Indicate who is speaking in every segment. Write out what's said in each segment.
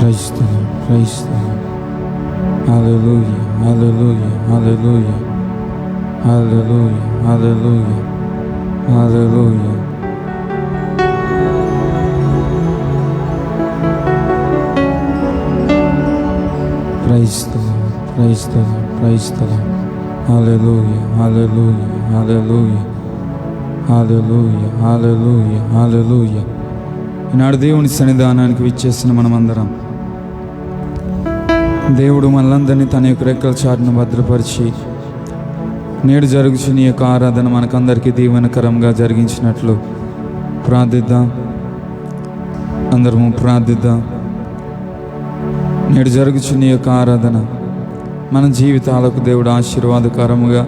Speaker 1: Praise the Lord, praise the Lord. Hallelujah, hallelujah, hallelujah, hallelujah, hallelujah, hallelujah. Praise the Lord, praise the Lord, praise the Lord. Hallelujah, hallelujah, hallelujah, hallelujah, hallelujah, hallelujah. ఈనాడు దేవుని సన్నిధానానికి విచ్చేసిన మనమందరం దేవుడు మనలందరినీ తన యొక్క రెక్కల చాటును భద్రపరిచి నేడు జరుగుతున్న ఈ యొక్క ఆరాధన మనకందరికీ దీవెనకరంగా జరిగించినట్లు ప్రార్థిద్దాం. అందరము ప్రార్థిద్దాం. నేడు జరుగుతున్న ఈ యొక్క ఆరాధన మన జీవితాలకు దేవుడు ఆశీర్వాదకరముగా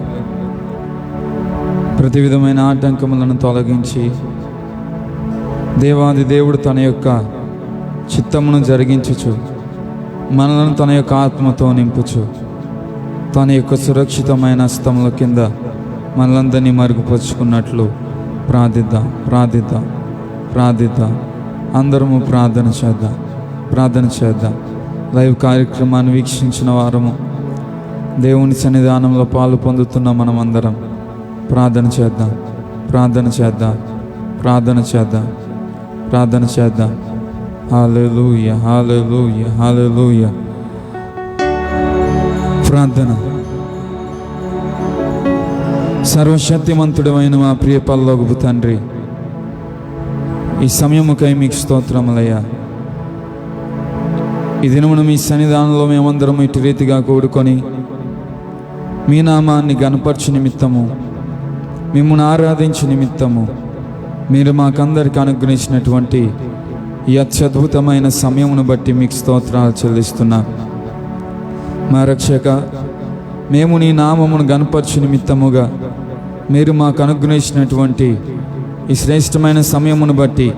Speaker 1: ప్రతి విధమైన ఆటంకములను తొలగించి దేవాది దేవుడు తన యొక్క చిత్తమును జరిగించుచు మనలను తన యొక్క ఆత్మతో నింపుచు తన యొక్క సురక్షితమైన హస్తముల కింద మనలందరినీ మరుగుపరుచుకున్నట్లు ప్రార్థిద్దాం, ప్రార్థిద్దాం, ప్రార్థిద్దాం. అందరము ప్రార్థన చేద్దాం, ప్రార్థన చేద్దాం. లైవ్ కార్యక్రమాన్ని వీక్షించిన వారము దేవుని సన్నిధానంలో పాలు పొందుతున్న మనమందరం ప్రార్థన చేద్దాం, ప్రార్థన చేద్దాం, ప్రార్థన చేద్దాం, ప్రార్థన చేద్దాం. హల్లెలూయా, హల్లెలూయా, హల్లెలూయా. ప్రార్థన. సర్వశక్తిమంతుడైన మా ప్రియ పరలోకపు తండ్రి, ఈ సమయముకై మీకు స్తోత్రములయ్యా. ఈ దినమున మీ సన్నిధానంలో మేమందరం ఇటు రీతిగా కూడుకొని మీ నామాన్ని గణపరచు నిమిత్తము, మిమ్మల్ని ఆరాధించు నిమిత్తము మీరు మాకందరికి అనుగ్రహించినటువంటి ఈ అత్యద్భుతమైన సమయమును బట్టి మీకు స్తోత్రాలు చెల్లిస్తున్నా. మా రక్షక, మేము నీ నామమును గణపరచు నిమిత్తముగా మీరు మాకు అనుగ్రహించినటువంటి ఈ శ్రేష్టమైన సమయమును బట్టి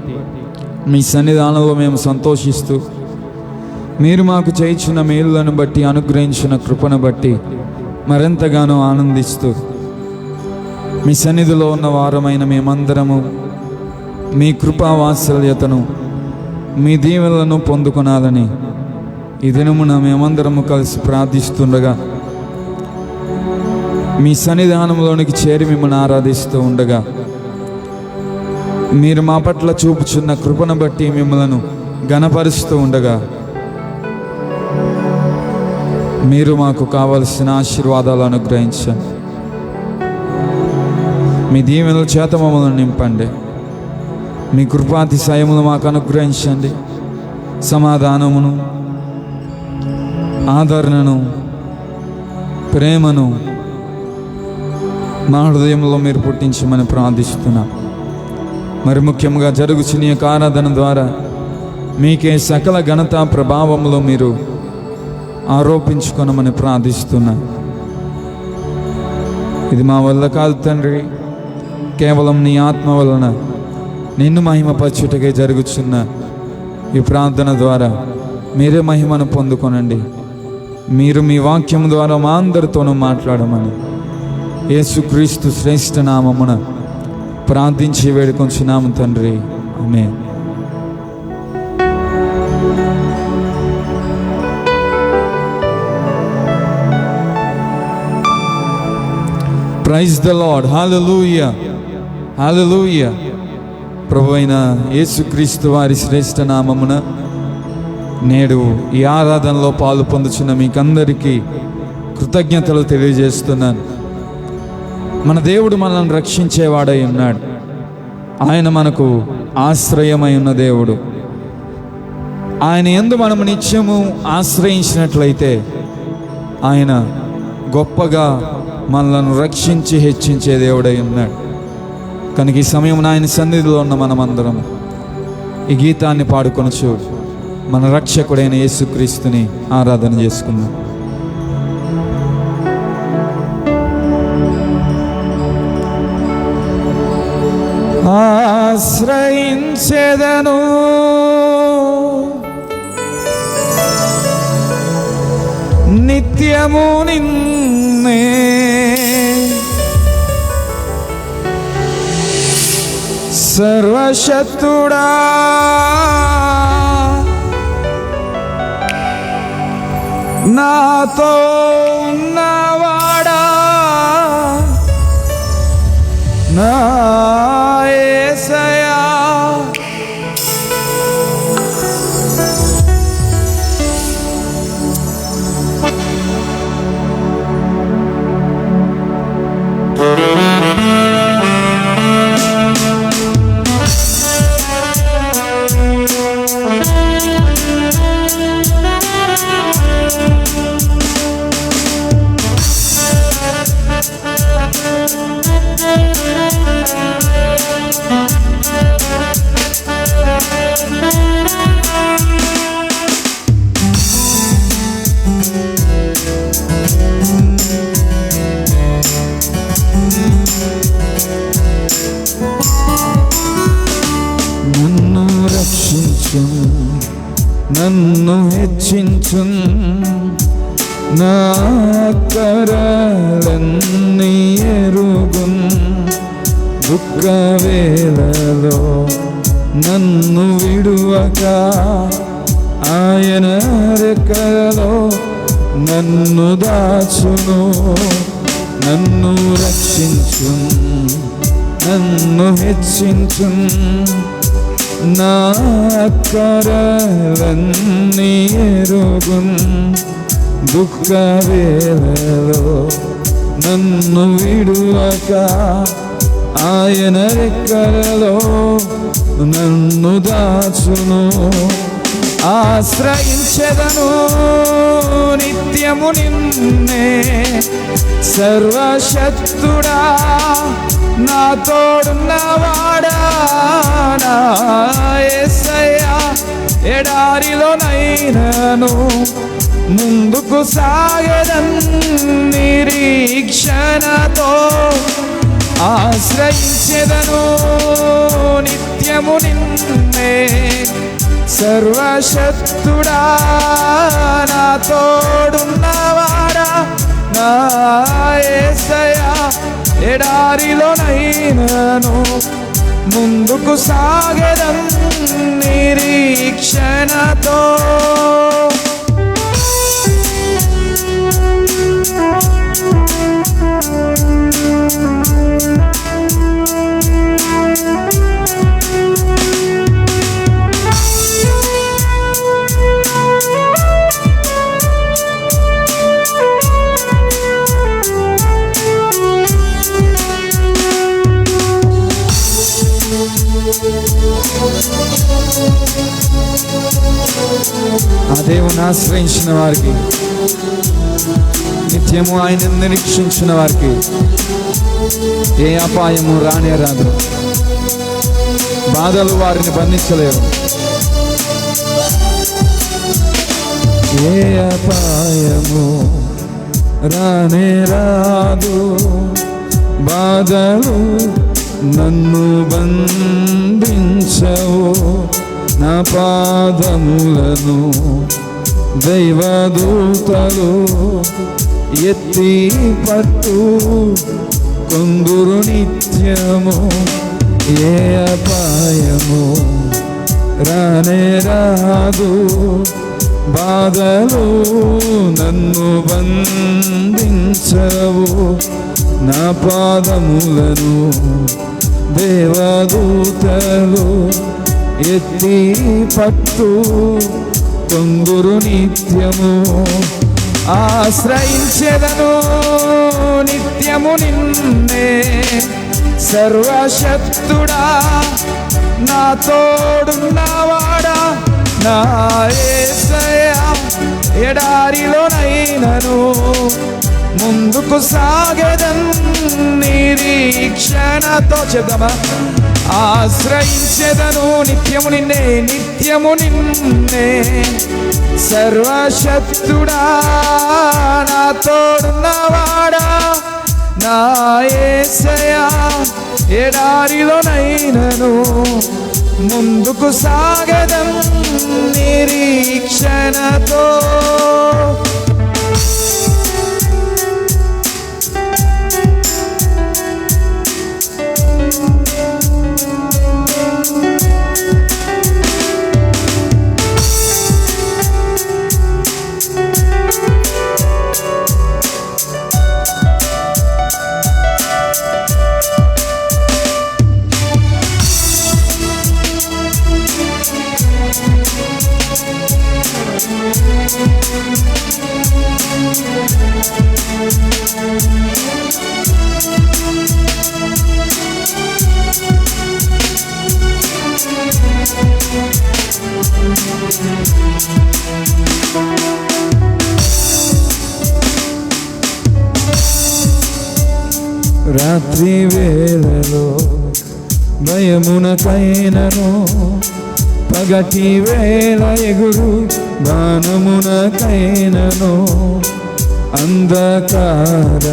Speaker 1: మీ సన్నిధానంలో మేము సంతోషిస్తూ, మీరు మాకు చేయించిన మేలులను బట్టి, అనుగ్రహించిన కృపను బట్టి మరెంతగానో ఆనందిస్తూ, మీ సన్నిధిలో ఉన్న వారమైన మేమందరము మీ కృపా వాత్సల్యతను, మీ దీవెనలను పొందుకొనాలని ఈ దినమున మేమందరము కలిసి ప్రార్థిస్తుండగా, మీ సన్నిధానంలోనికి చేరి మిమ్మల్ని ఆరాధిస్తూ ఉండగా, మీరు మా పట్ల చూపుచున్న కృపను బట్టి మిమ్మలను ఘనపరుస్తూ ఉండగా, మీరు మాకు కావలసిన ఆశీర్వాదాలు అనుగ్రహించండి. మీ దీవెనల చేత మమ్మల్ని నింపండి. మీ కృపాతిశయములు మాకు అనుగ్రహించండి. సమాధానమును, ఆదరణను, ప్రేమను మా హృదయంలో మీరు పుట్టించమని ప్రార్థిస్తున్నాం. మరి ముఖ్యంగా జరుగుతున్న ఈ ఆరాధన ద్వారా మీకే సకల ఘనత ప్రభావములో మీరు ఆరోపించుకొనమని ప్రార్థిస్తున్నా. ఇది మా వల్ల కాదు తండ్రి, కేవలం నీ ఆత్మ వలన నిన్ను మహిమపరచుటకే జరుగుతున్న ఈ ప్రార్థన ద్వారా మీరే మహిమను పొందుకొనండి. మీరు మీ వాక్యం ద్వారా మా అందరితోనూ మాట్లాడమని యేసుక్రీస్తు శ్రేష్ఠ నామమున ప్రార్థించి వేడుకొంచున్నాము తండ్రి, ఆమేన్. Praise the Lord. హల్లెలూయా, హల్లెలూయా. ప్రభువైన యేసుక్రీస్తు వారి శ్రేష్ఠ నామమున నేడు ఈ ఆరాధనలో పాలు పొందుచున్న మీకందరికీ కృతజ్ఞతలు తెలియజేస్తున్నాను. మన దేవుడు మనల్ని రక్షించేవాడై ఉన్నాడు. ఆయన మనకు ఆశ్రయమై ఉన్న దేవుడు. ఆయన యందు మనము నిత్యము ఆశ్రయించినట్లయితే ఆయన గొప్పగా మనలను రక్షించి హెచ్చించే దేవుడై ఉన్నాడు. కనుక ఈ సమయం ఆయన సన్నిధిలో ఉన్న మనమందరం ఈ గీతాన్ని పాడుకొనచ్చు మన రక్షకుడైన యేసుక్రీస్తుని ఆరాధన చేసుకుందాం. ఆశ్రయించెదను నిత్యము నిన్నే, సర్వశక్తుడా నాతో ఉన్నవాడా నా యేసయ్యా. నన్ను రక్షించు, నన్ను హెచ్చించు, నా కరలన్నీ ఎరుగున్. దుఃఖవేళలో నన్ను విడువక ఆయన రెక్కలలో నన్ను దాచును. నన్ను రక్షించు, నన్ను హెచ్చించు, నా కరలన్నీ ఎరుగున్. దుఃఖవేళలో నన్ను విడువక ఆయన రెక్కలలో నన్ను దాచును. ఆశ్రయించెదను నిత్యము నిన్నే, సర్వశక్తుడా నా తోడున్నవాడా నా యేసయ్యా. ఎడారిలోనైనను ముందుకు సాగెదన్ నిరీక్షణతో. ఆశ్రయించెదను నిత్యము నిన్నే, సర్వశక్తుడా నా తోడున్నవాడా నా యేసయ్యా. ఎడారిలోనైనను ముందుకు సాగెదన్ నిరీక్షణతో. ఆ దేవుని ఆశ్రయించిన వారికి, నిత్యము ఆయన నిరీక్షించిన వారికి ఏ అపాయము రానే రాదు. బాధలు వారిని బంధించలేవు. ఏ అపాయము రానే రాదు. బాధలు నన్ను బంధించవు. నా పాదములను దైవదూతలు ఎత్తి పట్టు కొందురు నిత్యము. ఏ అపాయము రానే రాదు. బాధలు నన్ను బంధించవు. నా పాదములను దేవదూతలు ఎత్తి పట్టు కొందురు నిత్యము. ఆశ్రయించెదను నిత్యము నిన్నే, సర్వశక్తుడా నా తోడున్నవాడా నా యేసయ్యా. ఎడారిలోనైనను ముందుకు సాగెదన్ నిరీక్షణతో. చెప్దామా? ఆశ్రయించెదను నిత్యము నిన్నే, నిత్యము నిన్నే, సర్వశక్తుడా నా తోడున్నవాడా నా యేసయ్యా. ఎడారిలోనైనను ముందుకు సాగెదన్ నిరీక్షణతో. రాత్రి వేళలో భయమునకైనను, పగటి వేళ ఎగురు బాణమునకైనను, అంధకార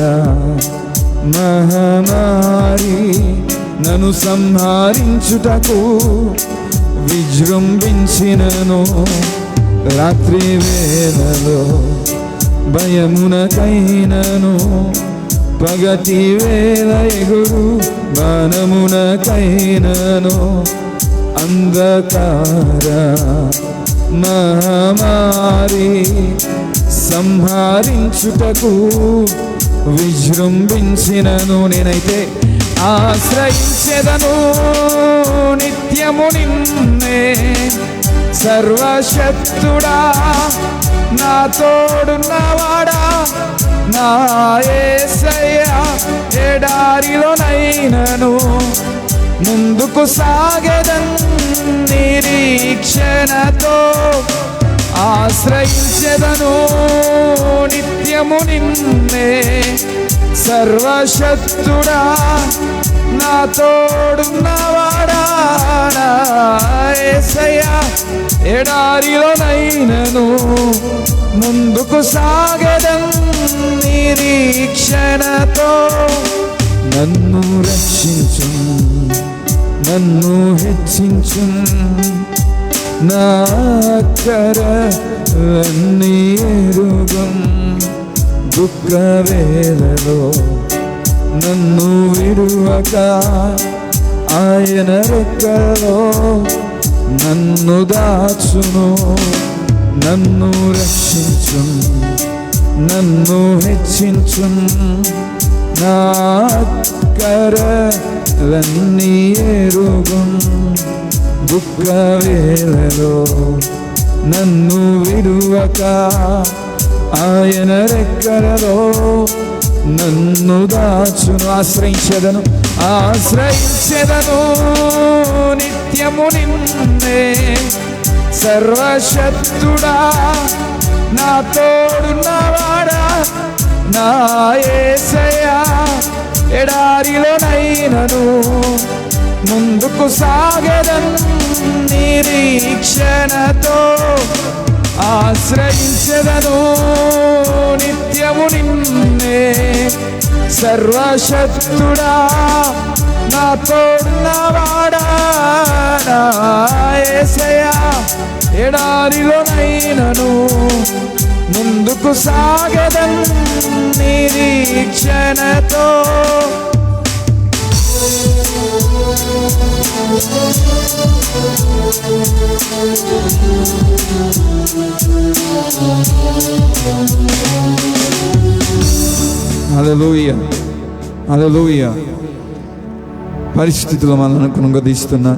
Speaker 1: మహమ్మారి నన్ను సంహరించుటకు విజృంభించినను. రాత్రి వేళలో భయమునకైనను, పగటి వేళ ఎగురు బాణమునకైనను, అంధకార మహమ్మారి సంహరించుటకు విజృంభించినను. నేనైతే ఆశ్రయించెదను నిత్యము నిన్నే, సర్వశక్తుడా నా తోడున్నవాడా, నా యేసయ్యా ఎడారిలోనైనను ముందుకు సాగెదన్ నిరీక్షణతో. ఆశ్రయించెదను నిత్యము నిన్నే, సర్వశక్తుడా నా తోడున్నవాడా, నా యేసయ్యా ఎడారిలోనైనను ముందుకు సాగెదన్ నిరీక్షణతో. నన్ను రక్షించు, నన్ను హెచ్చించు, నా అక్కరలన్నీ ఎరుగం. దుఃఖ వేళలో నన్ను విడువక ఆయన రెక్కలో నన్ను దాచును. నన్ను రక్షించు, నన్ను హెచ్చించు, నా అక్కరలన్నీ ఎరుగం. దుఃఖ వేళలో నన్ను విడువక ఆయన రెక్కలలో నన్ను దాచును. ఆశ్రయించెదను, ఆశ్రయించెదను నిత్యము నిన్నే, సర్వశక్తుడా నా తోడున్నవాడా, నా యేసయ్యా ఎడారిలోనైనను ముందుకు సాగెదన్ నిరీక్షణతో. ఆశ్రయించెదను నిత్యము నిన్నే, సర్వశక్తుడా నా తోడున్నవాడా, నా యేసయ్యా ఎడారిలోనైనను ముందుకు సాగెదన్ నిరీక్షణతో. హల్లెలూయా, హల్లెలూయా. పరిస్థితులు మనల్ని కృంగదీస్తున్నా,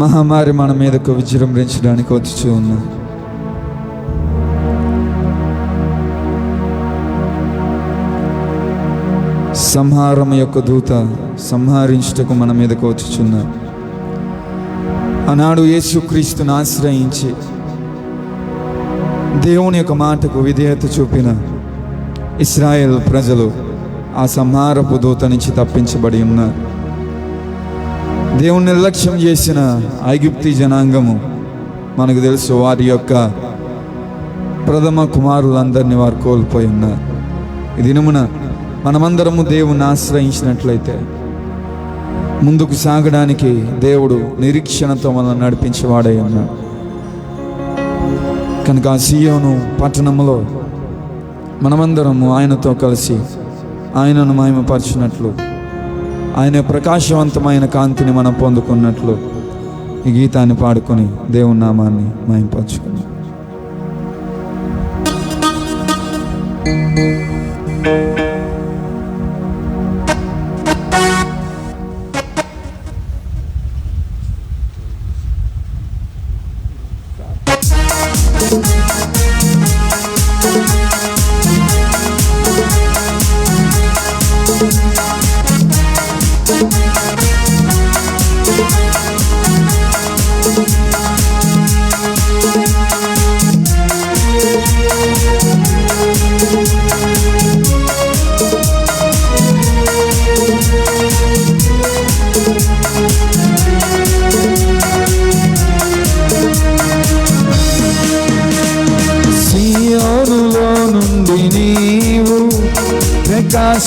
Speaker 1: మహమ్మారి మన మీదకు విజృంభించడానికి వచ్చి ఉన్నా. సంహారం యొక్క దూత సంహరించుటకు మన మీదకు వచ్చుచున్నా. ఆనాడు యేసుక్రీస్తును ఆశ్రయించి దేవుని యొక్క మాటకు విధేయత చూపిన ఇశ్రాయేల్ ప్రజలు ఆ సంహారపు దూత నుంచి తప్పించబడి ఉన్నారు. దేవుని నిర్లక్ష్యం చేసిన ఐగుప్తీ జనాంగము మనకు తెలుసు, వారి యొక్క ప్రథమ కుమారులందరినీ వారు కోల్పోయి ఉన్నారు. ఈ దినమున మనమందరము దేవుని ఆశ్రయించినట్లయితే ముందుకు సాగడానికి దేవుడు నిరీక్షణతో మనల్ని నడిపించేవాడై ఉన్నాడు. కనుక ఆ సియోను పట్టణంలో మనమందరము ఆయనతో కలిసి ఆయనను మహిమపరచినట్లు, ఆయన ప్రకాశవంతమైన కాంతిని మనం పొందుకున్నట్లు ఈ గీతాన్ని పాడుకొని దేవుని నామాన్ని మహిమపరచుకున్నాం.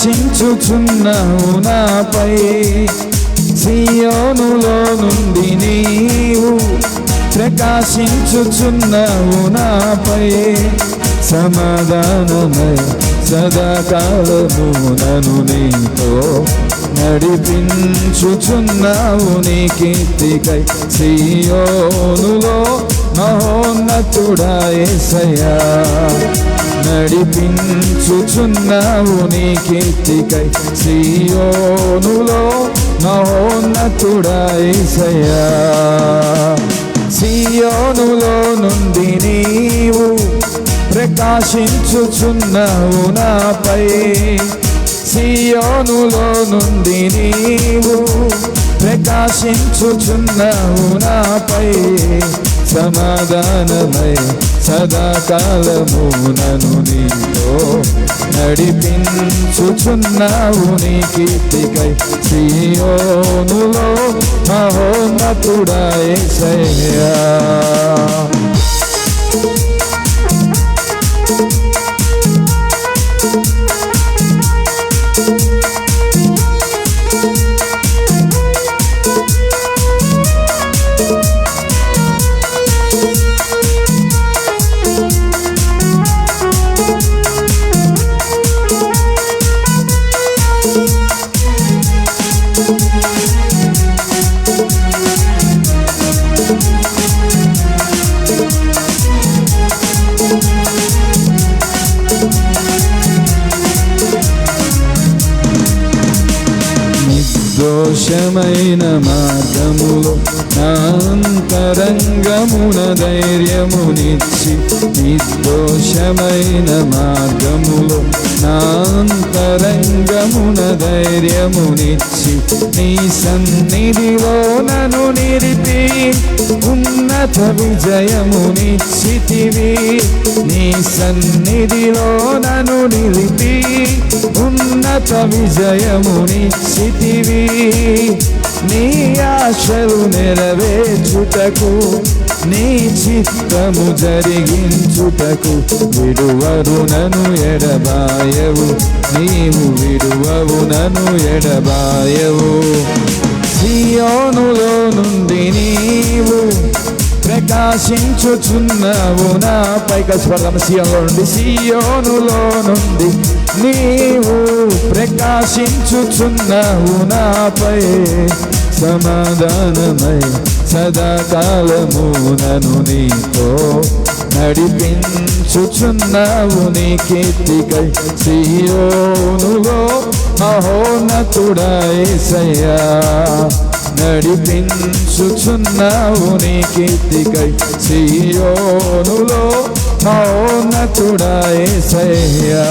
Speaker 1: ప్రకాశించుచున్నావు నాపై, సియోనులో నుండి నీవు ప్రకాశించుచున్నావు నాపై. సమాధానమై సదాకాలము నన్ను నీతో నడిపించుచున్నావు నీ కీర్తికై. సియోనులో మహోన్నతుడా యేసయ్యా, నడిపించుచున్నావు నీ కీర్తికై. సియోనులో మహోన్నతుడా యేసయ్యా, సియోనులో నుండి నీవు ప్రకాశించుచున్నావు నాపై, సియోనులో నుండి నీవు ప్రకాశించుచున్నావు నాపై. సమాధానమై సదాకాలము నన్ను నీతో నడిపించుచున్నావు నీ కీర్తికై. సియోనులో మహోన్నతుడా యేసయ్యా. నిర్దోషమైన మార్గములో నా అంతరంగమున ధైర్యమునిచ్చి, నిర్దోషమైన మార్గములో నా అంతరంగమున ధైర్యమునిచ్చి, నీ సన్నిధిలో నన్ను నిలిపి ఉన్నత విజయమునిచ్చితివి. నీ సన్నిధిలో నన్ను నిలిపి ఉన్నత విజయమునిచ్చితివి. నీ ఆశలు నెరవేర్చుటకు, నీ చిత్తము జరిగించుటకు విడువరు నన్ను ఎడబాయవు, నీవు విడువవు నన్ను ఎడబాయవు. సియోనులో నుండి నీవు ప్రకాశించుచున్నావు నాపై. కష్టపడదాము. సియోనులో నుండి, సియోనులో నుండి నీవు ప్రకాశించుచున్నావు నాపై. సమాధానమై సదాకాలము నన్ను నీతో నడిపించుచున్నావు నీ కీర్తికై. సియోనులో మహోన్నతుడా యేసయ్యా, నడిపించుచున్నావు నీ కీర్తికై. సియోనులో మహోన్నతుడా యేసయ్యా.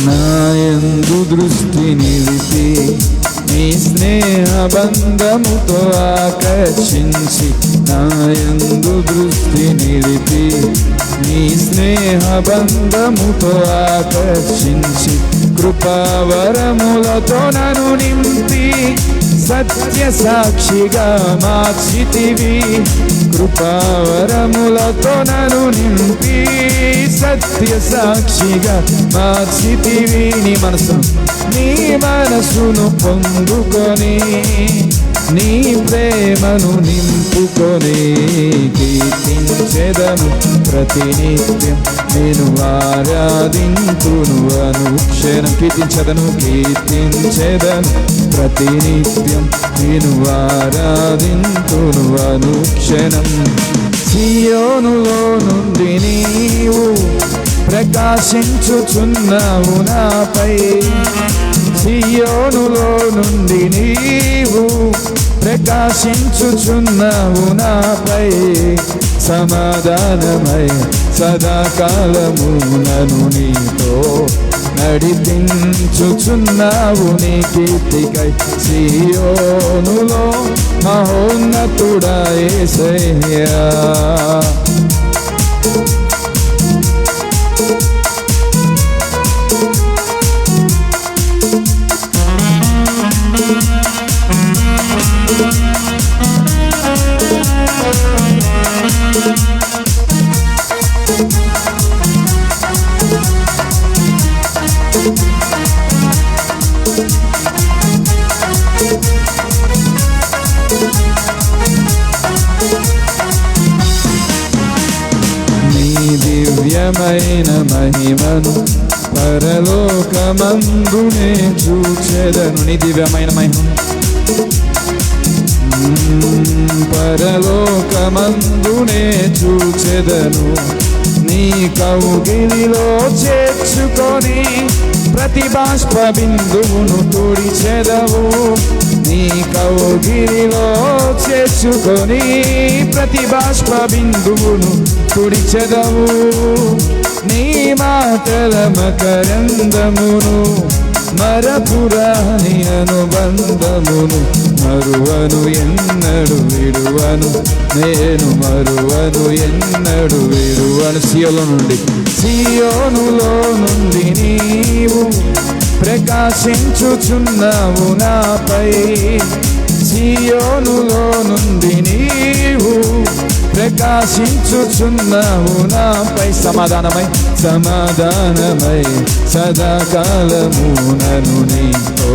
Speaker 1: నాయందు దృష్టి నిలిపి నీ స్నేహ బంధముతో ఆకర్షించి, నాయందు దృష్టి నిలిపి నీ స్నేహ బంధముతో ఆకర్షించి, కృపావరములతో నన్ను నింపి సత్య సాక్షిగా మార్చితివి. కృపావరములతో నన్ను నింపి సత్య సాక్షిగా మార్చితివి. నీ మనసును పొందుకొని, నీ ప్రేమను నింపుకొని, కీర్తించెదను కీర్తించెదను ప్రతినిత్యం నేను ఆరాధింతును అనుక్షణం కీర్తించెదను ప్రతినిత్యం నేను ఆరాధింతును అనుక్షణం సియోనులో నుండి నీవు ప్రకాశించుచున్నావు నాపై సియోనులో నుండి నీవు ప్రకాశించుచున్నావు నాపై సమాధానమై సదాకాలము నన్ను నీతో నడిపించుచున్నావు నీ కీర్తికై సియోనులో మహోన్నతుడా యేసయ్యా దివ్యమైన మహిమను పరలోకమందునే చూచెదను నీ దివ్యమైన మహిమను పరలోకమందునే చూచెదను నీ కౌగిలిలో చేర్చుకొని ప్రతి బాష్ప బిందువును తుడిచెదవు నీ కౌగిలిలో చేర్చుకొని ప్రతి బాష్ప బిందువును తుడిచెదవు నీ మాటల మకరందమును మరపురాని అనుబంధమును మరువను ఎన్నడు విడువను నేను మరువను ఎన్నడు విడువను సియోనులో నుండి నీవు ప్రకాశించుచున్నావు నాపై సియోనులో నుండి నీవు ప్రకాశించుచున్నావు నాపై సమాధానమై సదాకాలము నన్ను నీతో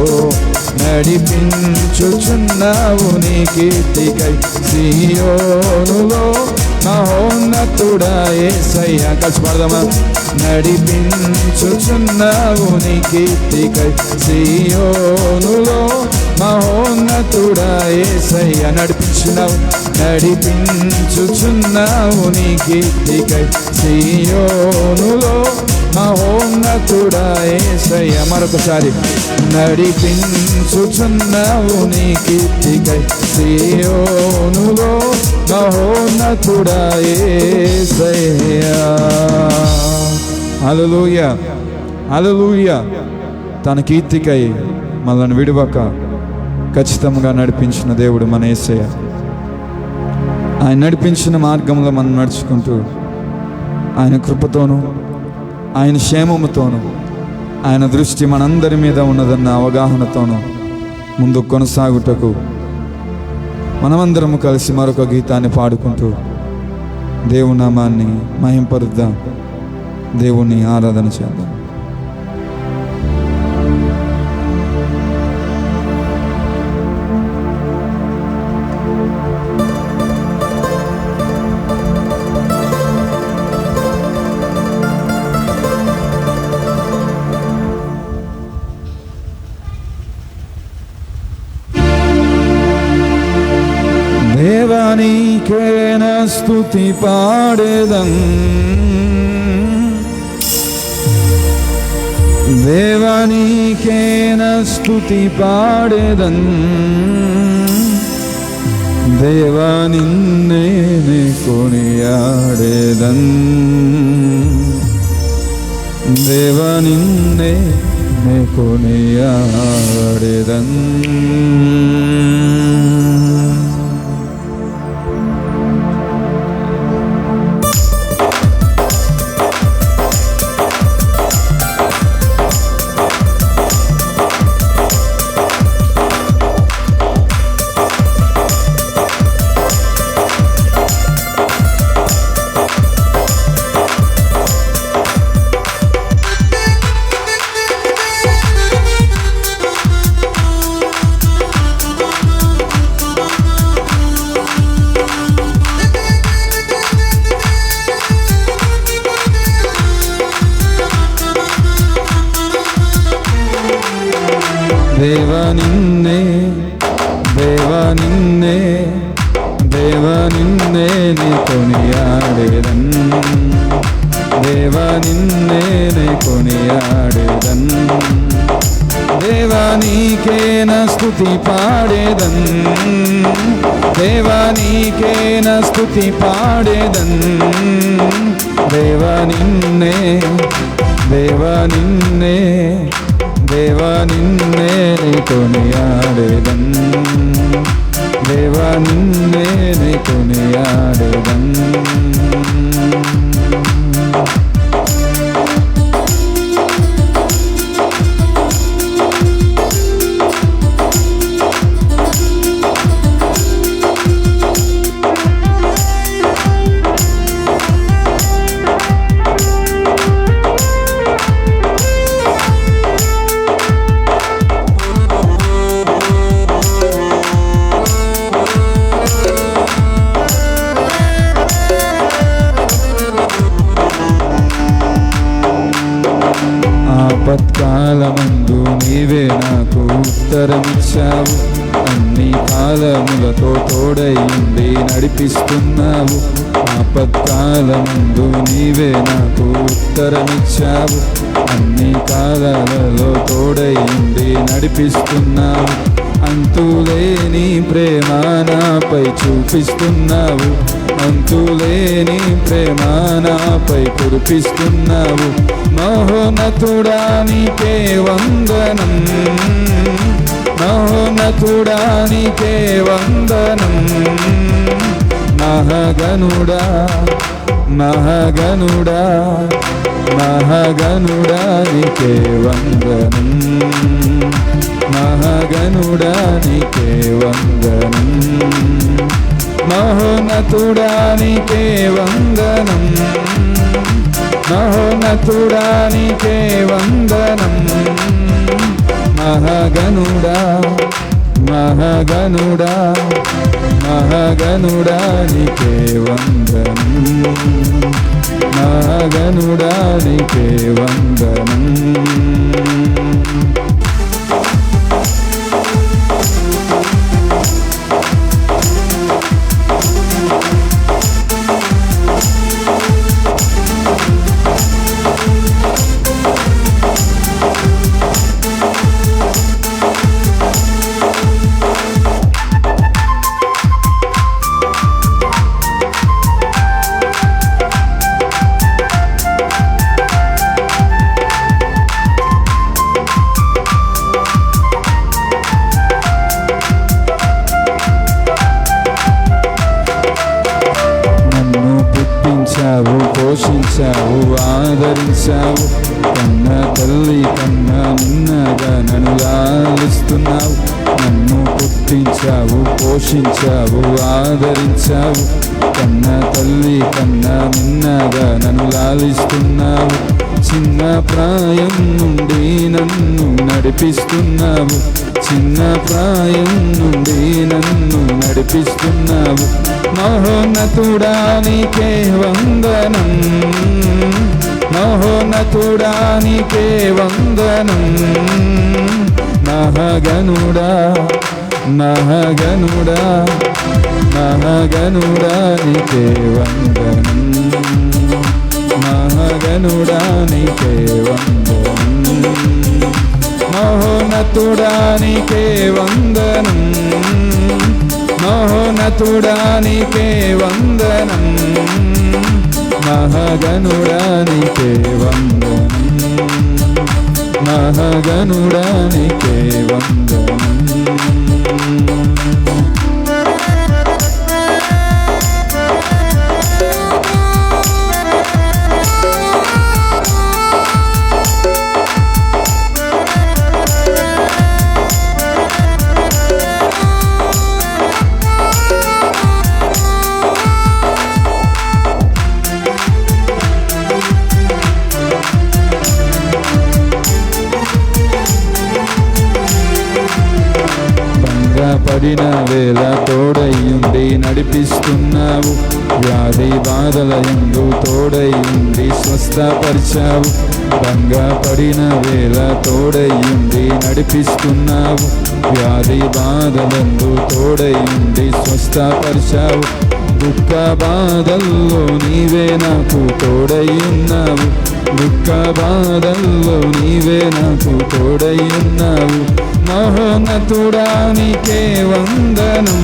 Speaker 1: నడిపించుచున్నావు నీ కీర్తికై సియోనులో మహోన్నతుడా యేసయ్యా కలిసి పాడదామా నడిపించుచున్నావు నీ కీర్తికై సియోనులో మహోన్నతుడా యేసయ్యా నడిపించుచున్నావు నీ కీర్తికై సియోనులో మహోన్నతుడా యేసయ్యా మరొకసారి నడిపించుచున్నావు నీ కీర్తికై సియోనులో మహోన్నతుడా యేసయ్యా హల్లెలూయా హల్లెలూయా తన కీర్తికై మనల్ని విడువక ఖచ్చితంగా నడిపించిన దేవుడు మన యేసయ్య ఆయన నడిపించిన మార్గంలో మనం నడుచుకుంటూ ఆయన కృపతోనూ ఆయన క్షేమముతోనూ ఆయన దృష్టి మనందరి మీద ఉన్నదన్న అవగాహనతోనూ ముందు కొనసాగుటకు మనమందరము కలిసి మరొక గీతాన్ని పాడుకుంటూ దేవుని నామాన్ని మహింపరుద్దాం దేవుణ్ణి ఆరాధన చేద్దాం దేవానికేన స్తుతి పాడేదం దేవానికేన స్తుతి పాడేదం దేవా నిన్నే కొనియాడేదం దేవా నిన్నే కొనియాడేదం నిన్నే దేవా నిన్నే నే కొనియాడేదన్, దేవా నిన్నే నే కొనియాడేదన్, దేవా నీకేన స్తుతి పాడేదన్, దేవా నీకేన స్తుతి పాడేదన్, దేవా నిన్నే దేవా నిన్నే దేవా నిన్నే నే కొనియాడేదన్, దేవా నిన్నే నే కొనియాడేదన్. ఆపత్కాలమందు నీవే నాకు ఉత్తరమిచ్చావు, అన్ని కాలములతో తోడైండి నడిపిస్తున్నావు. ఆపత్కాలమందు నీవే నాకు ఉత్తరమిచ్చావు, అన్ని కాలాలలో తోడైండి నడిపిస్తున్నావు. అంతులేని ప్రేమ నాపై చూపిస్తున్నావు, అంతులేని ప్రేమ నాపై కురిపిస్తున్నావు. మహోన్నతుడా నీకే వందనం, మహోన్నతుడా నీకే వందనం, మహగనుడా మహగనుడా మహగనుడా నీకే వందనం, మహగనుడా నీకే వందనం, మహోన్నతుడా నీకే వందనం, మహోన్నతుడా నీకే వందనం, మహగనుడా మహగనుడా మహగనుడా నీకే వందనం, మహగనుడా నీకే వందనం. పోషించావు ఆదరించావు, కన్న తల్లి కన్న నిన్నగా నన్ను లాలిస్తున్నావు. నన్ను పుట్టించావు పోషించావు ఆదరించావు, కన్న తల్లి కన్న నిన్నగా నన్ను లాలిస్తున్నావు. చిన్న ప్రాయం నుండి నన్ను నడిపిస్తున్నావు, చిన్న ప్రాయం నుండి నన్ను నడిపిస్తున్నావు. మహోన్నతుడా నీకే వందనం, మహోన్నతుడా నీకే వందనం, మహగనుడా మహగనుడా మహగనుడా నీకే వందనం, మహగనుడా నీకే వందనం, మహోన్నతుడా నీకే వందనం, మహోన్నతుడా నీకే వందనం, మహగనుడా నీకే వందనం, మహగనుడా నీకే వందనం. పడిన వేళ తోడయ్యుండి నడిపిస్తున్నావు, వ్యాధి బాధల యందు తోడయ్యుండి స్వస్థపరిచావు. భంగపడిన వేళ తోడయ్యుండి నడిపిస్తున్నావు. వ్యాధి బాధలందు తోడయ్యుండి స్వస్థపరిచావు. దుఃఖ బాధల్లో నీవే నాకు తోడయ్యున్నావు. దుఃఖ బాధల్లో నీవే నాకు తోడయ్యున్నావు. మహోన్నతుడా నీకే వందనం,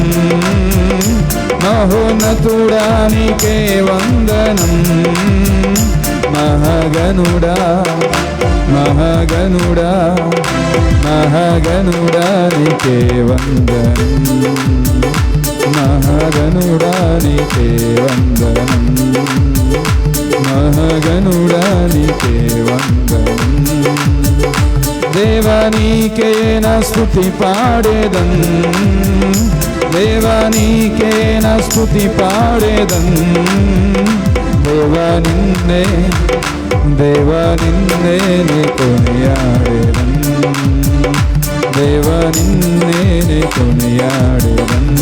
Speaker 1: మహోన్నతుడా నీకే వందనం. మహాగణుడా మహాగణుడా మహాగణుడా నీకే వందనం. మహాగణుడా నీకే వందనం. మహాగణుడా నీకే వందనం. దేవా నీకే నా స్తుతి పాడేదన్, దేవా నీకే నా స్తుతి పాడేదన్. దేవా నిన్నే నే కొనియాడేదన్. దేవా నిన్నే నే కొనియాడేదన్.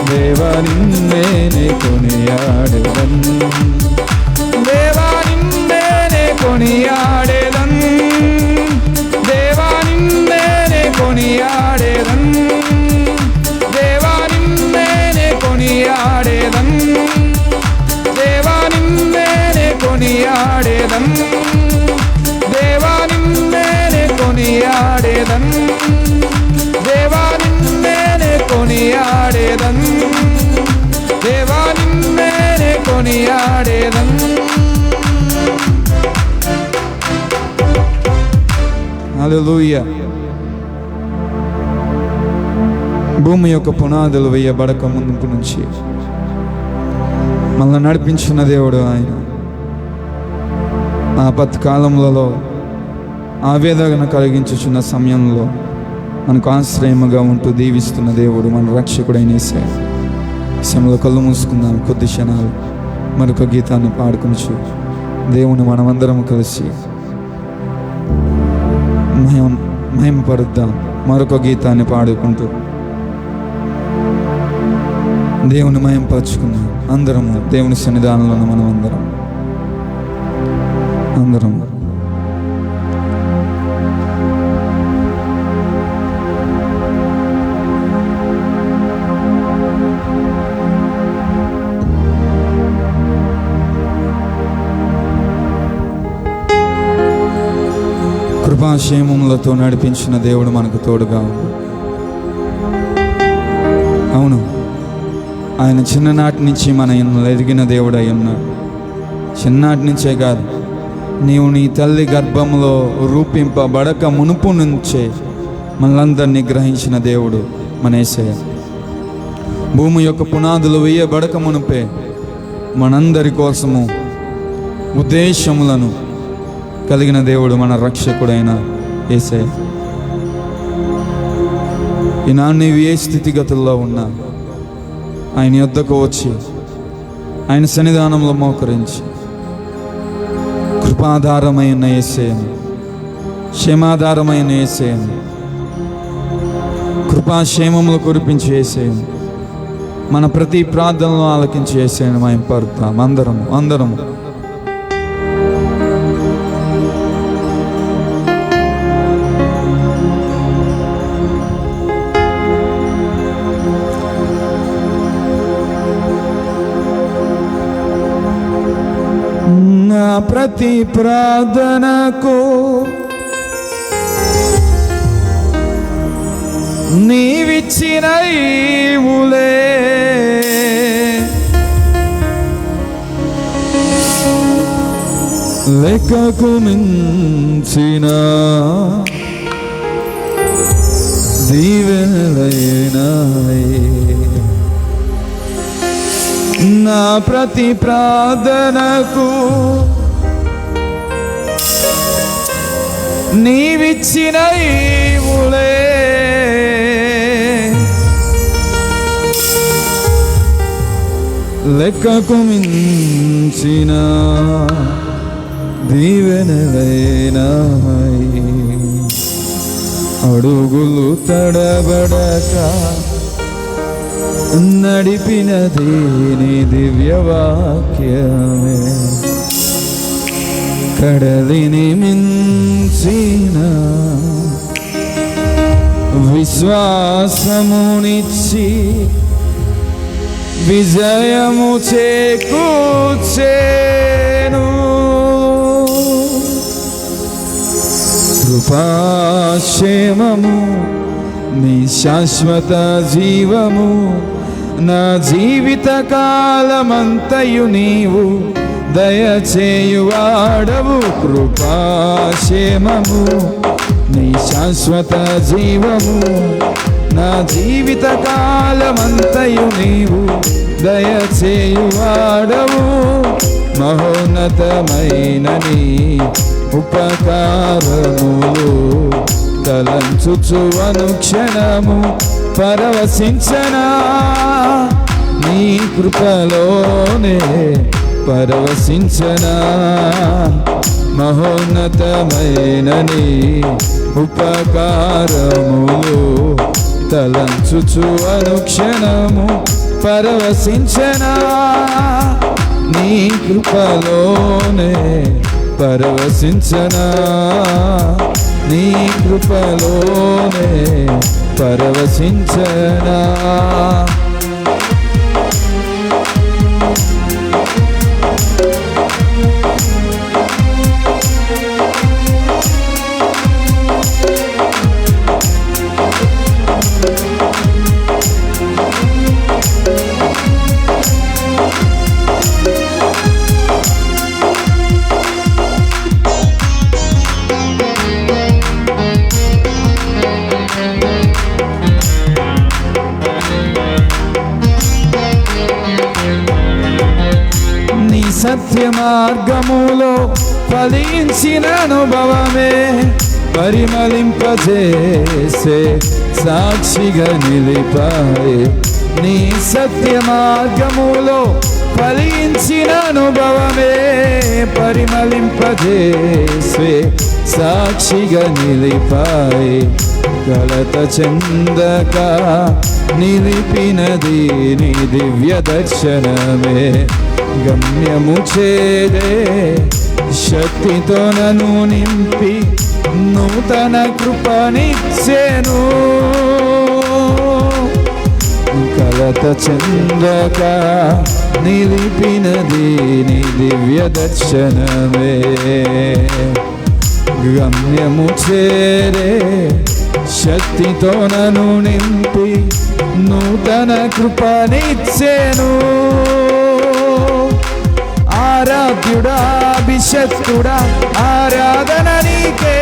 Speaker 1: దేవా నిన్నే నే కొనియాడేదన్. దేవా నిన్నే నే కొనియాడేదన్. దేవా నిన్నే నే కొనియాడేదన్. దేవా నిన్నే నే కొనియాడేదన్. దేవా నిన్నే నే కొనియాడేదన్. దేవా నిన్నే నే కొనియాడేదన్. దేవా నిన్నే నే కొనియాడేదన్. దేవా నిన్నే నే కొనియాడేదన్. హల్లెలూయా. భూమి యొక్క పునాదులు వేయబడక ముందు నుంచి మనల్ని నడిపించిన దేవుడు ఆయన. ఆపత్కాలంలో ఆవేదన కలిగించుచున్న సమయంలో మనకు ఆశ్రయముగా ఉంటూ దీవిస్తున్న దేవుడు మన రక్షకుడైన యేసయ్య. సమయంలో కళ్ళు మూసుకుందాం కొద్ది క్షణాలు, మరొక గీతాన్ని పాడుకొనచ్చు దేవుని మనమందరం కలిసి మహిమపరుద్దాం. మరొక గీతాన్ని పాడుకుంటూ దేవుని మహిమపరుచుకుందాం. అందరము దేవుని సన్నిధానంలో మనం అందరం కృపాక్షేమములతో నడిపించిన దేవుడు మనకు తోడుగా ఉంది. అవును, ఆయన చిన్ననాటి నుంచి మన ఎదిగిన దేవుడు అయి ఉన్నాడు. చిన్ననాటి నుంచే కాదు, నీవు నీ తల్లి గర్భంలో రూపింపబడక మునుపు నుంచే మనలందరినీ గ్రహించిన దేవుడు మన యేసయ్య. భూమి యొక్క పునాదులు వేయబడక మునుపే మనందరి కోసము ఉద్దేశములను కలిగిన దేవుడు మన రక్షకుడైన యేసయ్య. ఈనాడు నీవు ఏ స్థితిగతుల్లో ఉన్నా ఆయన యొద్దకు వచ్చి ఆయన సన్నిధానంలో మోకరించి కృపాధారమైన యేసయ్యను, క్షేమాధారమైన యేసయ్యను, కృపాక్షేమములు కురిపించి యేసయ్యను, మన ప్రతి ప్రార్థనలో ఆలకించి యేసయ్యను మేము పరుతాం. అందరము నా ప్రతి ప్రార్థనకు నీవిచ్చిన ఈవులే లెక్కకు మించిన దీవెనలైనాయి. నా ప్రతి ప్రార్థనకు నీవిచ్చిన ఈవులే లెక్కకు మించిన దీవెనలైనాయి. అడుగులు తడబడక నడిపినది నీ దివ్యవాక్యమే. కడలిని మించిన విశ్వాసమునిచ్చి విజయము చేకూర్చెను. కృపాక్షేమము నీ శాశ్వత జీవము, నా జీవిత కాలమంతయు నీవు దయచేయువాడవు. కృపాక్షేమము నీ శాశ్వత జీవము, నా జీవిత కాలమంతయు నీవు దయచేయువాడవు. మహోన్నతమైన నీ ఉపకారములు తలంచుచు అనుక్షణము పరవశించనా, నీ కృపలోనే పరవశించనా. మహోన్నతమైన నీ ఉపకారములు తలంచుచు అనుక్షణము పరవశించనా, నీ కృపలోనే పరవశించనా, నీ కృపలోనే పరవశించనా. సత్య మార్గములో ఫలించిన అనుభవమే పరిమళింపజేసే సాక్షిగా నిలిపాయే. నీ సత్య మార్గములో ఫలించిన అనుభవమే పరిమళింపజేసే సాక్షిగా నిలిపాయే. కలత చెందక నిలిపినది నీ దివ్య దర్శనమే. గమ్యము చేరే శక్తితో నన్ను నింపి నూతన కృపనిచ్చెను. కలత చెందక నిలిపినది నీ దివ్య దర్శనమే. గమ్యము చేరే శక్తితో నన్ను నింపి నూతన కృపనిచ్చెను. ఆరాధ్యుడా అభిషక్తుడా ఆరాధన నీకే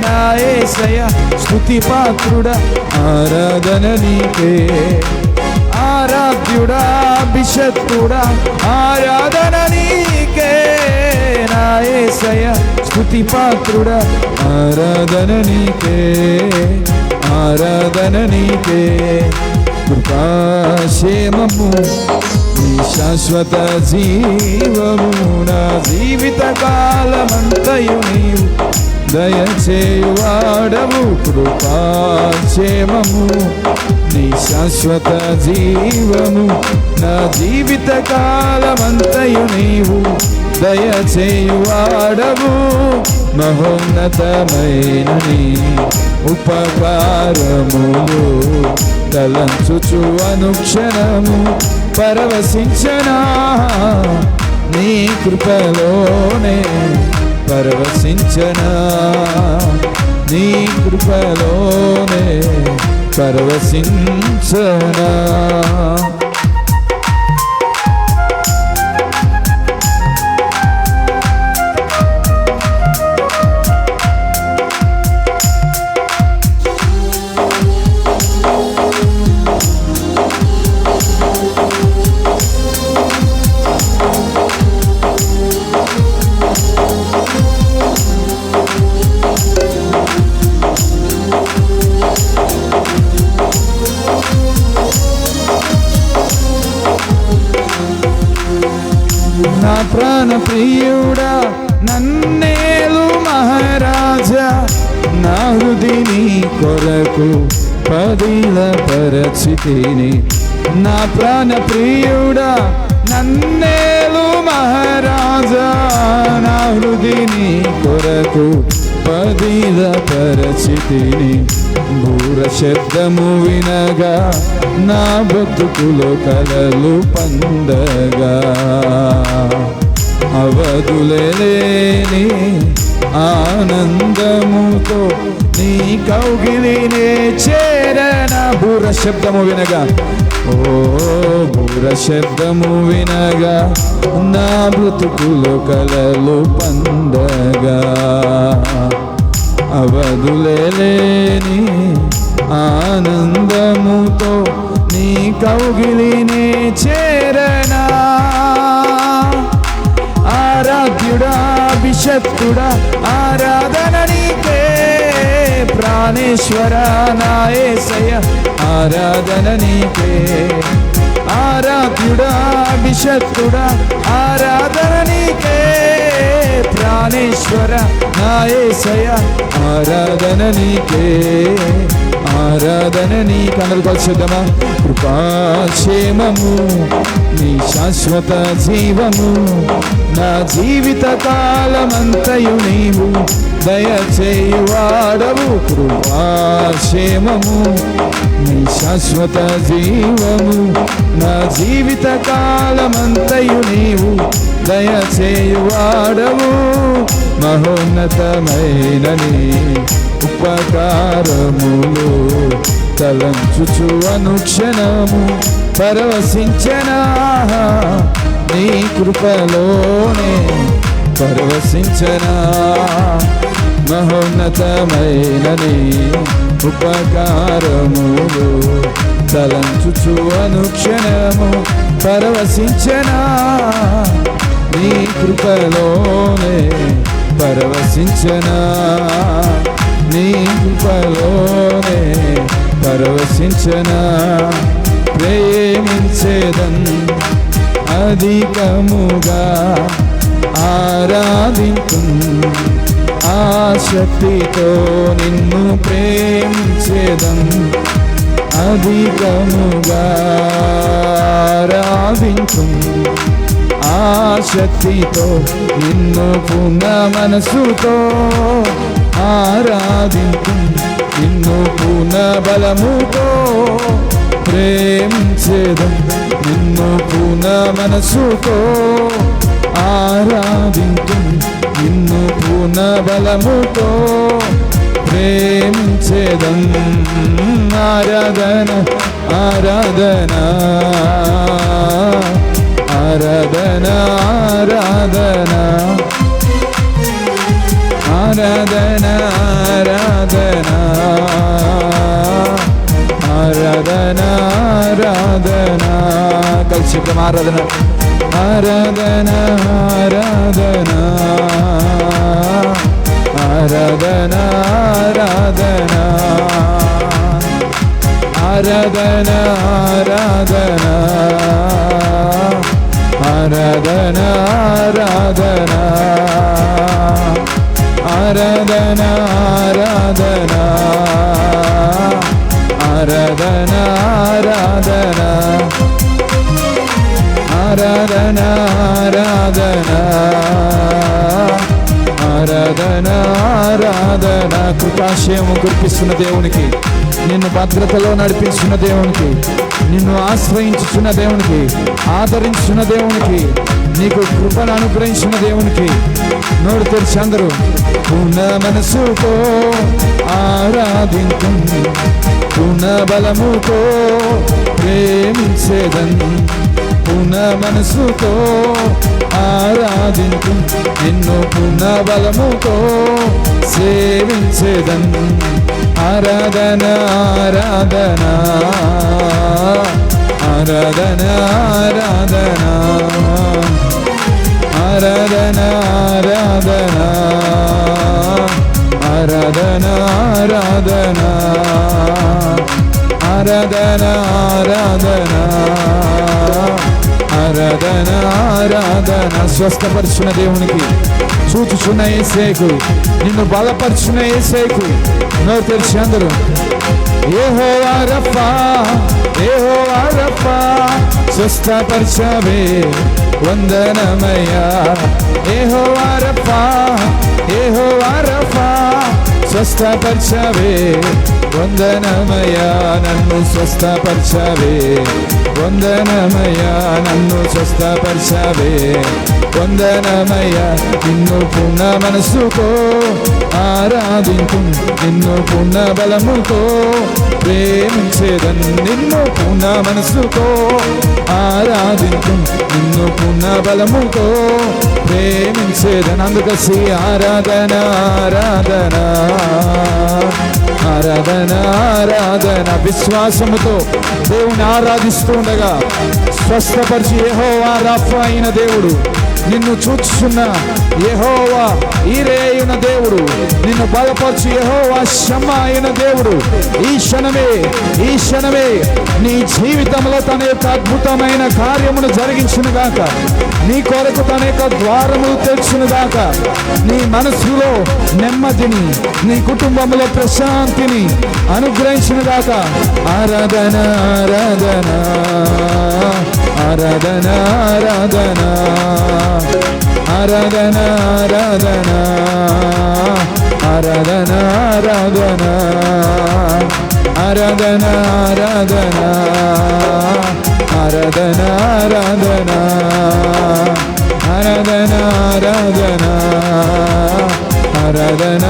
Speaker 1: నా యేసయ్య, స్తుతి పాత్రుడా ఆరాధన నీకే. ఆరాధ్యుడా అభిషక్తుడా ఆరాధన నీకే నా యేసయ్య, స్తుతి పాత్రుడా ఆరాధన నీకే, ఆరాధన నీకే. కృపాక్షేమము నీ శాశ్వత జీవము, నా జీవిత కాలమంతయు నీవు దయచేయువాడవు. కృపాక్షేమము నీ శాశ్వత జీవము, నా జీవిత కాలమంతయు నీవు దయచేయువాడవు. మహోన్నతమైన నీ ఉపకారములు తలంచుచు అనుక్షణము పరవశించనా, నీ కృపలోనే పరవశించనా, నీ కృపలోనే పరవశించనా. నా ప్రాణ ప్రియుడా నన్నేలు మహారాజా, నా హృదిని కొరకు పదిల పరచితిని. నా ప్రాణ ప్రియుడా నన్నేలు అవును మహారాజా, నా హృదిని కొరకు పదిల పరిచితిని. బూర శబ్దము వినగా నా బ్రతుకులో కలలు పండగా, అవధులేని ఆనందముతో నీ కౌగిలినే చేరన. బూర శబ్దము వినగా, ఓ బూర శబ్దము వినగా నా బ్రతుకులో కలలు పండగా, అవధులేని ఆనందముతో నీ కౌగిలినే చేరనా. ఆరాధ్యుడా అభిషక్తుడా ఆరాధన నీకే, ప్రాణేశ్వర నా యేసయ్య ఆరాధన నీకే. ఆరాధ్యుడా అభిషక్తుడా ఆరాధన నీకే, ప్రాణేశ్వర నా యేసయ్య ఆరాధన నీకే. ఆరాధన నీకు. అందరూ కలిసిద్దామా? కృపాక్షేమము నీ శాశ్వత జీవము, నా జీవిత కాలమంతయు నీవు దయచేయువాడవు. కృపాక్షేమము నీ శాశ్వత జీవము, నా జీవిత కాలమంతయు నీవు దయచేయువాడవు. మహోన్నతమైన నీ ఉపకారములు తలంచుచు అనుక్షణము పరవశించనా. నీ కృపలోనే పరవశించనా. మహోన్నతమైన నీ ఉపకారములు తలంచుచు అనుక్షణము పరవశించనా. నీ కృపలోనే పరవశించనా. నీ కృపలోనే పరవశించనా. ప్రేమించేదన్ అధికముగా ఆరాధింతు, ఆసక్తితో నిన్ను ప్రేమించేదన్ అధికముగా ఆరాధింతు, ఆసక్తితో నిన్ను పూర్ణ మనసుతో ఆరాధింతు, నిన్ను పూర్ణ బలముతో ప్రేమించేదం, నిన్ను పూర్ణ మనసుతో ఆరాధింతు, నిన్ను పూర్ణ బలముతో ప్రేమించేదం. ఆరాధన ఆరాధన ఆరాధన ఆరాధన ఆరాధన ఆరాధన ఆరాధన ఆరాధన. కలిసి చెప్తాం ఆరాధన ఆరాధన ఆరాధన ఆరాధన ఆరాధన ఆరాధన ఆరాధన ఆరాధన ఆరాధన ఆరాధన ఆరాధన ఆరాధన ఆరాధన ఆరాధన ఆరాధన ఆరాధన. కృపాశయము కురిపిస్తున్న దేవునికి, నిన్ను భద్రతలో నడిపిస్తున్న దేవునికి, నిన్ను ఆశ్రయించుచున్న దేవునికి, ఆదరించున్న దేవునికి, నీకు కృపను అనుగ్రహించిన దేవునికి నోరు తెరిచి అందరూ పూర్ణ మనసుతో ఆరాధింతు, పూర్ణ బలముతో ప్రేమించేదన్, పూర్ణ మనసుతో ఆరాధింతు, నిన్ను పూర్ణ బలముతో సేవించేదన్. ఆరాధన ఆరాధన ఆరాధన ఆరాధన ఆరాధన ఆరాధన ఆరాధన ఆరాధన ఆరాధన ఆరాధన ఆరాధన. స్వస్థపరుచున్న దేవునికి, చూచుచున్న యేసేకు, నిన్ను బలపరుచున్న యేసేకు నోరు తెరిచి అందరూ యెహోవా రఫా, యెహోవా రఫా, స్వస్థపరచవే వందనమయ్యా. యెహోవా రఫా, యెహోవా రఫా, స్వస్థపరచవే వందనమయ్యా, నన్ను స్వస్థపరచవే వందనమయ్యా, నన్ను స్వస్థపరచవే వందనమయ్యా. నిన్ను పూర్ణ మనసుతో ఆరాధింతు, నిన్ను పూర్ణ బలముతో ప్రేమించేదన్, నిన్ను పూర్ణ మనసుతో ఆరాధింతు, నిన్ను పూర్ణ బలముతో ప్రేమించేదన్. అందుకసి ఆరాధన ఆరాధన ఆరాధన ఆరాధన. విశ్వాసముతో దేవుని ఆరాధిస్తూ ఉండగా స్వస్థపరిచి యెహోవా రఫా అయిన దేవుడు, నిన్ను చూచుచున్న యెహోవా ఈరే అయిన దేవుడు, నిన్ను బలపరచు యెహోవా షమ్మా అయిన దేవుడు ఈ క్షణమే నీ జీవితంలో తన యొక్క అద్భుతమైన కార్యమును జరిగించును గాక. నీ కొరకు తన యొక్క ద్వారములు తెచ్చును గాక. నీ మనసులో నెమ్మదిని, నీ కుటుంబంలో ప్రశాంతిని అనుగ్రహించును గాక. ఆరాధన ఆరాధన ఆరాధన ఆరాధన ఆరాధన ఆరాధన ఆరాధన ఆరాధన ఆరాధన ఆరాధన ఆరాధన ఆరాధన ఆరాధన ఆరాధన ఆరాధన ఆరాధన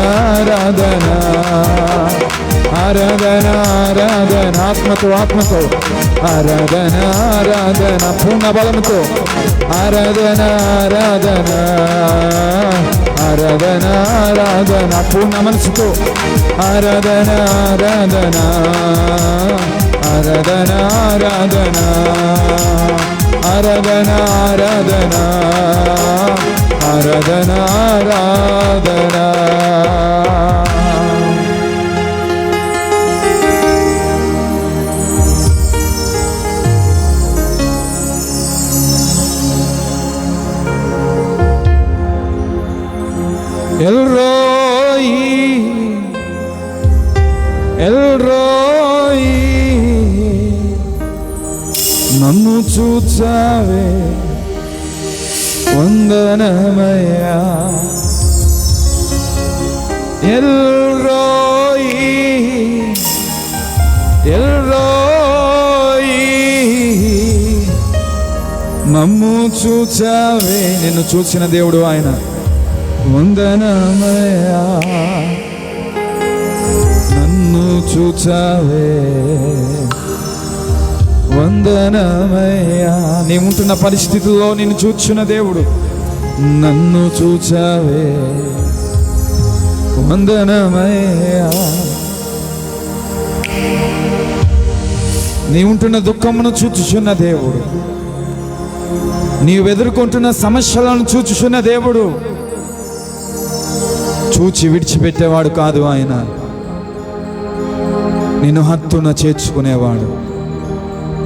Speaker 1: ఆరాధన ఆరాధన. ఆత్మతో ఆరాధన ఆరాధన, పూర్ణ బలముతో ఆరాధన ఆరాధన ఆరాధన ఆరాధన, పూర్ణ మనసుతో ఆరాధన ఆరాధన ఆరాధన ఆరాధన ఆరాధన ఆరాధన ఆరాధన ఆరాధన. ఎల్రోయి ఎల్రోయి, నన్ను చూచావే వందనమయ్యా. ఎల్రోయి ఎల్రోయి, నన్ను చూచావే, నిన్ను చూసిన దేవుడు ఆయన. వందనమయ్యా, నన్ను చూచావే వందనమయ్యా. నీవుంటున్న పరిస్థితుల్లో నిన్ను చూచిన దేవుడు, నన్ను చూచావే వందనమయ్యా. నీవుంటున్న దుఃఖమును చూచుచున్న దేవుడు, నీవు ఎదుర్కొంటున్న సమస్యలను చూచుచున్న దేవుడు, చూచి విడిచిపెట్టేవాడు కాదు ఆయన. నిన్ను హత్తున చేర్చుకునేవాడు.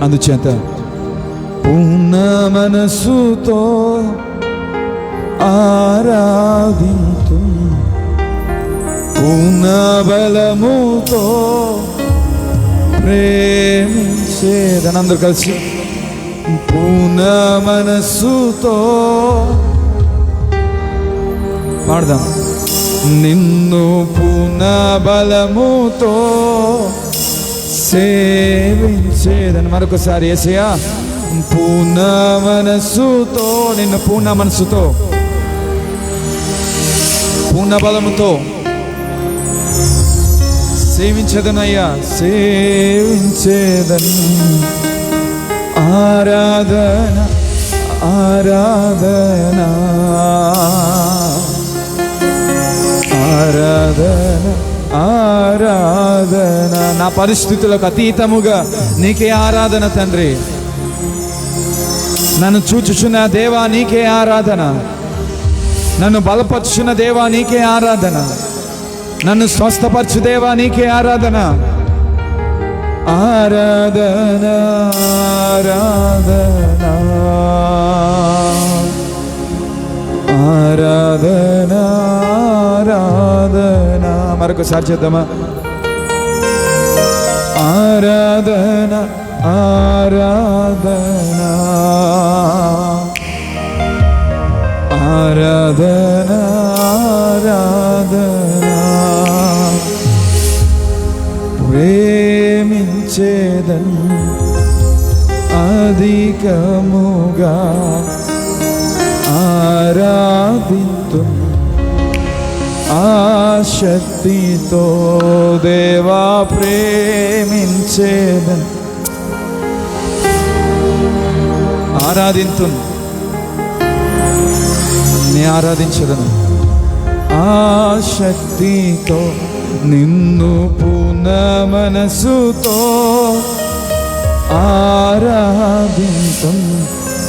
Speaker 1: అందుచేత పూర్ణ మనసుతో ఆరాధింతు, పూర్ణ బలముతో ప్రేమించేదని అందరూ కలిసి పూర్ణ మనసుతో పాడదాం. నిన్ను పూర్ణ బలముతో సేవించేదని మరొకసారి యేసయ్యా. పూర్ణ మనసుతో, నిన్ను పూర్ణ మనసుతో పూర్ణ బలముతో సేవించేదనయ్యా, సేవించేదను. ఆరాధన ఆరాధన ఆరాధన ఆరాధన. నా పరిస్థితులకు అతీతముగా నీకే ఆరాధన తండ్రి. నన్ను చూచుచున్న దేవా నీకే ఆరాధన, నన్ను బలపరుచున్న దేవా నీకే ఆరాధన, నన్ను స్వస్థపరచు దేవా నీకే ఆరాధన. ఆరాధన ఆరాధన ఆరాధన ఆరాధన. మరొకసారి చేద్దామా? ఆరాధన ఆరాధన అధికముగా ఆరాధింతు ఆశక్తితో దేవా ప్రేమించేదన్ ఆరాధింతు నే ఆరాధించదను ఆశక్తితో నిన్ను పూర్ణ మనసుతో ఆరాధింతు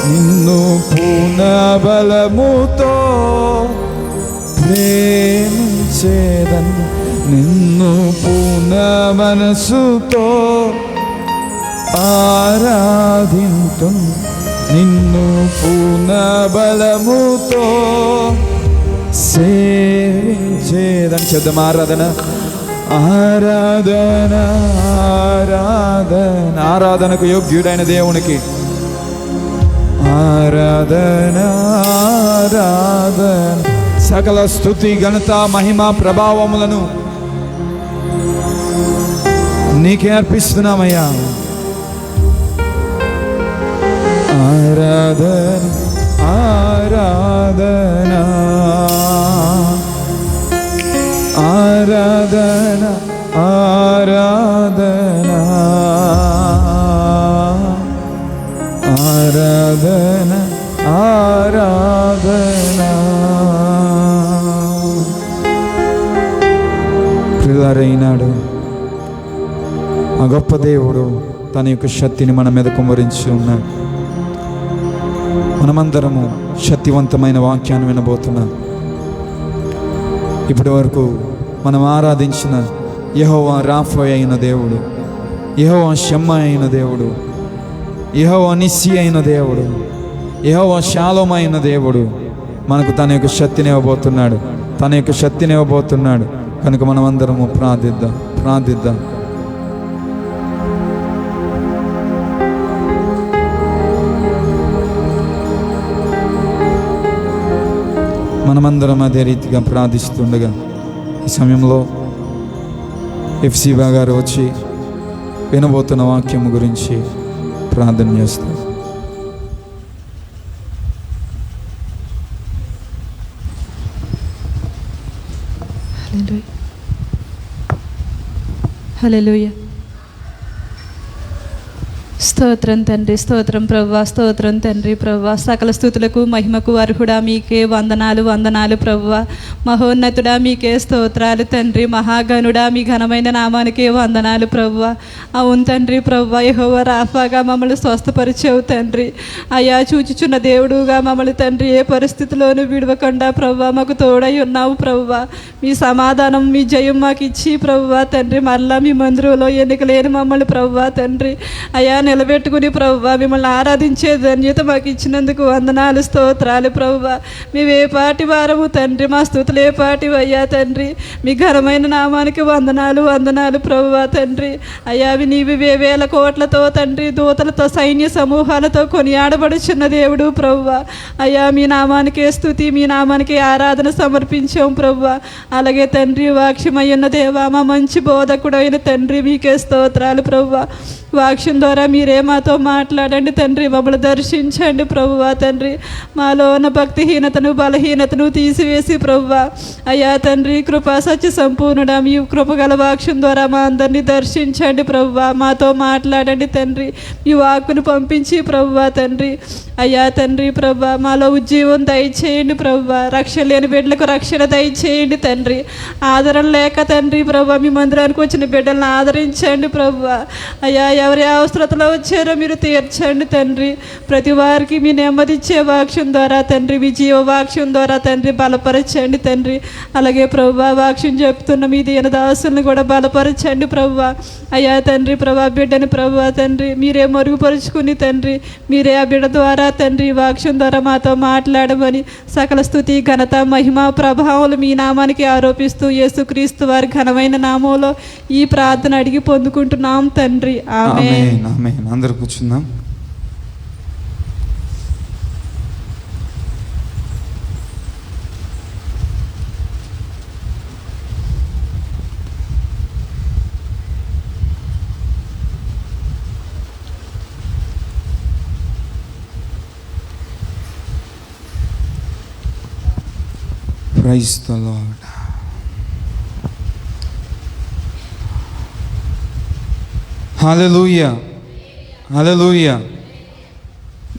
Speaker 1: నిన్ను పూర్ణ బలముతో ప్రేమించేదన్ నిన్ను పూర్ణ మనసుతో ఆరాధింతు నిన్ను పూర్ణ బలముతో సేవించేదని చెప్దాం. ఆరాధన ఆరాధన ఆరాధన ఆరాధనకు యోగ్యుడైన దేవునికి ఆరాధన ఆరాధన సకల స్తుతి ఘనత మహిమ ప్రభావములను నీకే అర్పిస్తున్నామయ్యా. ఆరాధన ఆరాధన ఆరాధన ఆరాధన ఆరాధన ఆరాధన. ప్రియులారైనాడు ఆ గొప్ప దేవుడు తన యొక్క శక్తిని మన మీద కుమ్మరించి ఉన్నాడు. మనమందరము శక్తివంతమైన వాక్యాన్ని వినబోతున్నాం. ఇప్పటి వరకు మనం ఆరాధించిన యెహోవా రాఫా అయిన దేవుడు, యెహోవా షమ్మా అయిన దేవుడు, యెహోవా నిస్సి అయిన దేవుడు, యెహోవా షాలోమ్ అయిన దేవుడు మనకు తన యొక్క శక్తిని ఇవ్వబోతున్నాడు, తన యొక్క శక్తిని ఇవ్వబోతున్నాడు. కనుక మనం అందరము ప్రార్థిద్దాం. మనమందరం అదే రీతిగా ప్రార్థిస్తుండగా ఈ సమయంలో ఎఫ్సీబా గారు వచ్చి వినబోతున్న వాక్యం గురించి ప్రార్థన చేస్తాం.
Speaker 2: హల్లెలూయా. స్తోత్రం తండ్రి, స్తోత్రం ప్రభువా, స్తోత్రం తండ్రి ప్రభువా. సకల స్తుతులకు మహిమకు అర్హుడా మీకే వందనాలు ప్రభువా. మహోన్నతుడా మీకే స్తోత్రాలు తండ్రి. మహాగణుడా మీ ఘనమైన నామానికే వందనాలు ప్రభువా. అవును తండ్రి ప్రభువా, యెహోవా రాఫాగా మమ్మల్ని స్వస్థపరిచావు తండ్రి. అయా చూచుచున్న దేవుడుగా మమ్మల్ని తండ్రి ఏ పరిస్థితిలోనూ విడవకుండా ప్రభువా మాకు తోడై ఉన్నావు ప్రభువా. మీ సమాధానం మీ జయం మాకు ఇచ్చి ప్రభువా తండ్రి మరలా మీ మందిరంలో ఎన్నిక లేని మమ్మల్ని ప్రభువా తండ్రి అయా నిలబెట్టుకుని ప్రభువా మిమ్మల్ని ఆరాధించే ధన్యత మాకు ఇచ్చినందుకు వందనాలు, స్తోత్రాలు ప్రభువా. మేవే పాటి వారము తండ్రి, మా స్తుతులు ఏ పాటివి అయ్యా తండ్రి. మీ ఘనమైన నామానికి వందనాలు ప్రభువా తండ్రి. అయ్యా నీవి వేవేల కోట్లతో తండ్రి దూతలతో సైన్య సమూహాలతో కొనియాడబడుచున్న దేవుడు ప్రభువా. అయ్యా మీ నామానికే స్తుతి, మీ నామానికే ఆరాధన సమర్పించాం ప్రభువా. అలాగే తండ్రి వాక్యమయ్యున్న దేవా, మా మంచి బోధకుడైన తండ్రి మీకే స్తోత్రాలు ప్రభువా. వాక్యం ద్వారా మీరే మాతో మాట్లాడండి తండ్రి, మమ్మల్ని దర్శించండి ప్రభువా తండ్రి. మాలో ఉన్న భక్తిహీనతను బలహీనతను తీసివేసి ప్రభువా అయ్యా తండ్రి కృపా సత్య సంపూర్ణుడా మీ కృపగల వాక్యం ద్వారా మా అందరినీ దర్శించండి ప్రభువా. మాతో మాట్లాడండి తండ్రి, మీ వాక్కును పంపించి ప్రభువా తండ్రి. అయ్యా తండ్రి ప్రభువా మాలో ఉజ్జీవం దయచేయండి ప్రభువా. రక్షణ లేని బిడ్డలకు రక్షణ దయచేయండి తండ్రి. ఆదరణ లేక తండ్రి ప్రభువా మీ మందిరానికి వచ్చిన బిడ్డలను ఆదరించండి ప్రభువా. అయ్యా ఎవరి అవసరతలో వచ్చారో మీరు తీర్చండి తండ్రి. ప్రతి వారికి మీ నెమ్మదిచ్చే వాక్యం ద్వారా తండ్రి, మీ జీవ వాక్యం ద్వారా తండ్రి బలపరచండి తండ్రి. అలాగే ప్రభువా వాక్యం చెప్తున్న మీ దీన దాసులను కూడా బలపరచండి ప్రభువా. అయ్యా తండ్రి ప్రభా బిడ్డని ప్రభువా తండ్రి మీరే మరుగుపరుచుకుని తండ్రి మీరే ఆ బిడ్డ ద్వారా తండ్రి వాక్యం ద్వారా మాతో మాట్లాడమని సకల స్తుతి ఘనత మహిమ ప్రభావాలు మీ నామానికి ఆరోపిస్తూ యేసుక్రీస్తు వారి ఘనమైన నామంలో ఈ ప్రార్థన అడిగి పొందుకుంటున్నాం తండ్రి. ఆమేన్.
Speaker 1: ఆమేన్. అందరూ కూర్చుందాం. Praise the Lord. హల్లెలూయా, హల్లెలూయా.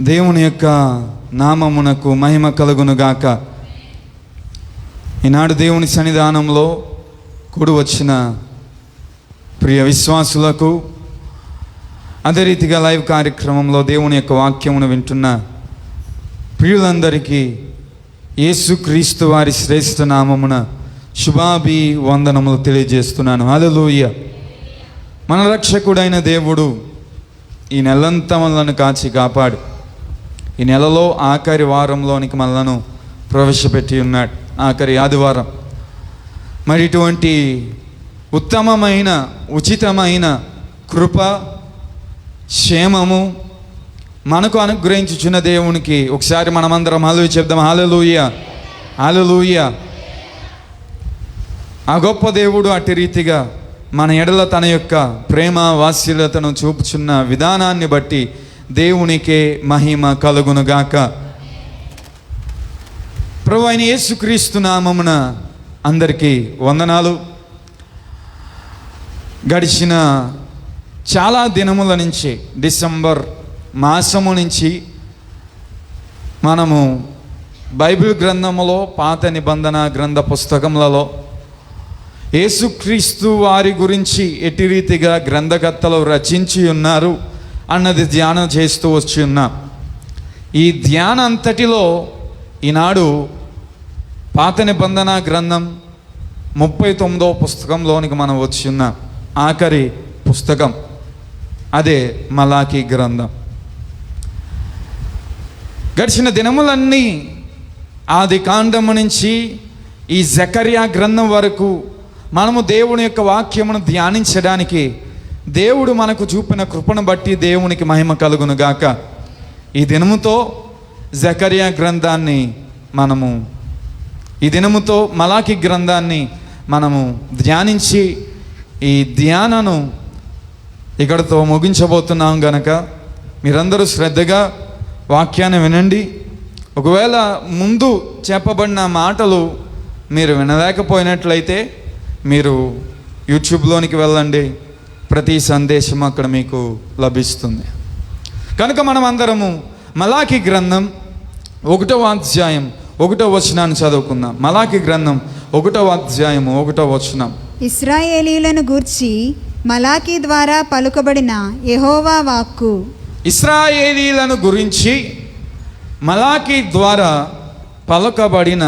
Speaker 1: దేవుని యొక్క నామమునకు మహిమ కలుగునుగాక. ఈనాడు దేవుని సన్నిధానంలో కూడి వచ్చిన ప్రియ విశ్వాసులకు, అదే రీతిగా లైవ్ కార్యక్రమంలో దేవుని యొక్క వాక్యమును వింటున్న ప్రియులందరికీ యేసుక్రీస్తు వారి శ్రేష్ఠ నామమున శుభాభి వందనములు తెలియజేస్తున్నాను. హల్లెలూయా. మన రక్షకుడైన దేవుడు ఈ నెలంతా మనలను కాచి కాపాడు ఈ నెలలో ఆఖరి వారంలోనికి మనలను ప్రవేశపెట్టి ఉన్నాడు. ఆఖరి ఆదివారం. మరి ఇటువంటి ఉత్తమమైన ఉచితమైన కృప క్షేమము మనకు అనుగ్రహించుచున్న దేవునికి ఒకసారి మనమందరం హల్లెలూయా చెప్దాం. హల్లెలూయా, హల్లెలూయా. ఆ గొప్ప దేవుడు అట్టి రీతిగా మన ఎడల తన యొక్క ప్రేమ వాత్సల్యతను చూపుచున్న విధానాన్ని బట్టి దేవునికే మహిమ కలుగునుగాక. ప్రభువైన అయిన యేసుక్రీస్తు నామమున అందరికీ వందనాలు. గడిచిన చాలా దినముల నుంచి, డిసెంబర్ మాసము నుంచి మనము బైబిల్ గ్రంథములో, పాత నిబంధన గ్రంథ పుస్తకములలో యేసుక్రీస్తు వారి గురించి ఎట్టి రీతిగా గ్రంథకర్తలు రచించి ఉన్నారు అన్నది ధ్యానం చేస్తూ వచ్చి ఉన్నాం. ఈ ధ్యానం అంతటిలో ఈనాడు పాత నిబంధన గ్రంథం 39వ పుస్తకంలోనికి మనం వచ్చి ఉన్నాం. ఆఖరి పుస్తకం అదే మలాకీ గ్రంథం. గడిచిన దినములన్నీ ఆది కాండము నుంచి ఈ జకర్యా గ్రంథం వరకు మనము దేవుని యొక్క వాక్యమును ధ్యానించడానికి దేవుడు మనకు చూపిన కృపను బట్టి దేవునికి మహిమ కలుగునుగాక. ఈ దినముతో జకర్యా గ్రంథాన్ని మనము, ఈ దినముతో మలాకీ గ్రంథాన్ని మనము ధ్యానించి ఈ ధ్యానను ఇక్కడితో ముగించబోతున్నాం గనక మీరందరూ శ్రద్ధగా వాక్యాన్ని వినండి. ఒకవేళ ముందు చెప్పబడిన మాటలు మీరు వినలేకపోయినట్లయితే మీరు యూట్యూబ్లోనికి వెళ్ళండి, ప్రతి సందేశం అక్కడ మీకు లభిస్తుంది. కనుక మనం అందరము మలాకీ గ్రంథం 1వ అధ్యాయం 1వ వచనాన్ని చదువుకుందాం. మలాకీ గ్రంథం 1వ అధ్యాయం 1వ వచనం.
Speaker 3: ఇశ్రాయేలీయులను గూర్చి మలాకీ ద్వారా పలుకబడిన యెహోవా వాక్కు.
Speaker 1: ఇశ్రాయేలీయులను గురించి మలాకీ ద్వారా పలుకబడిన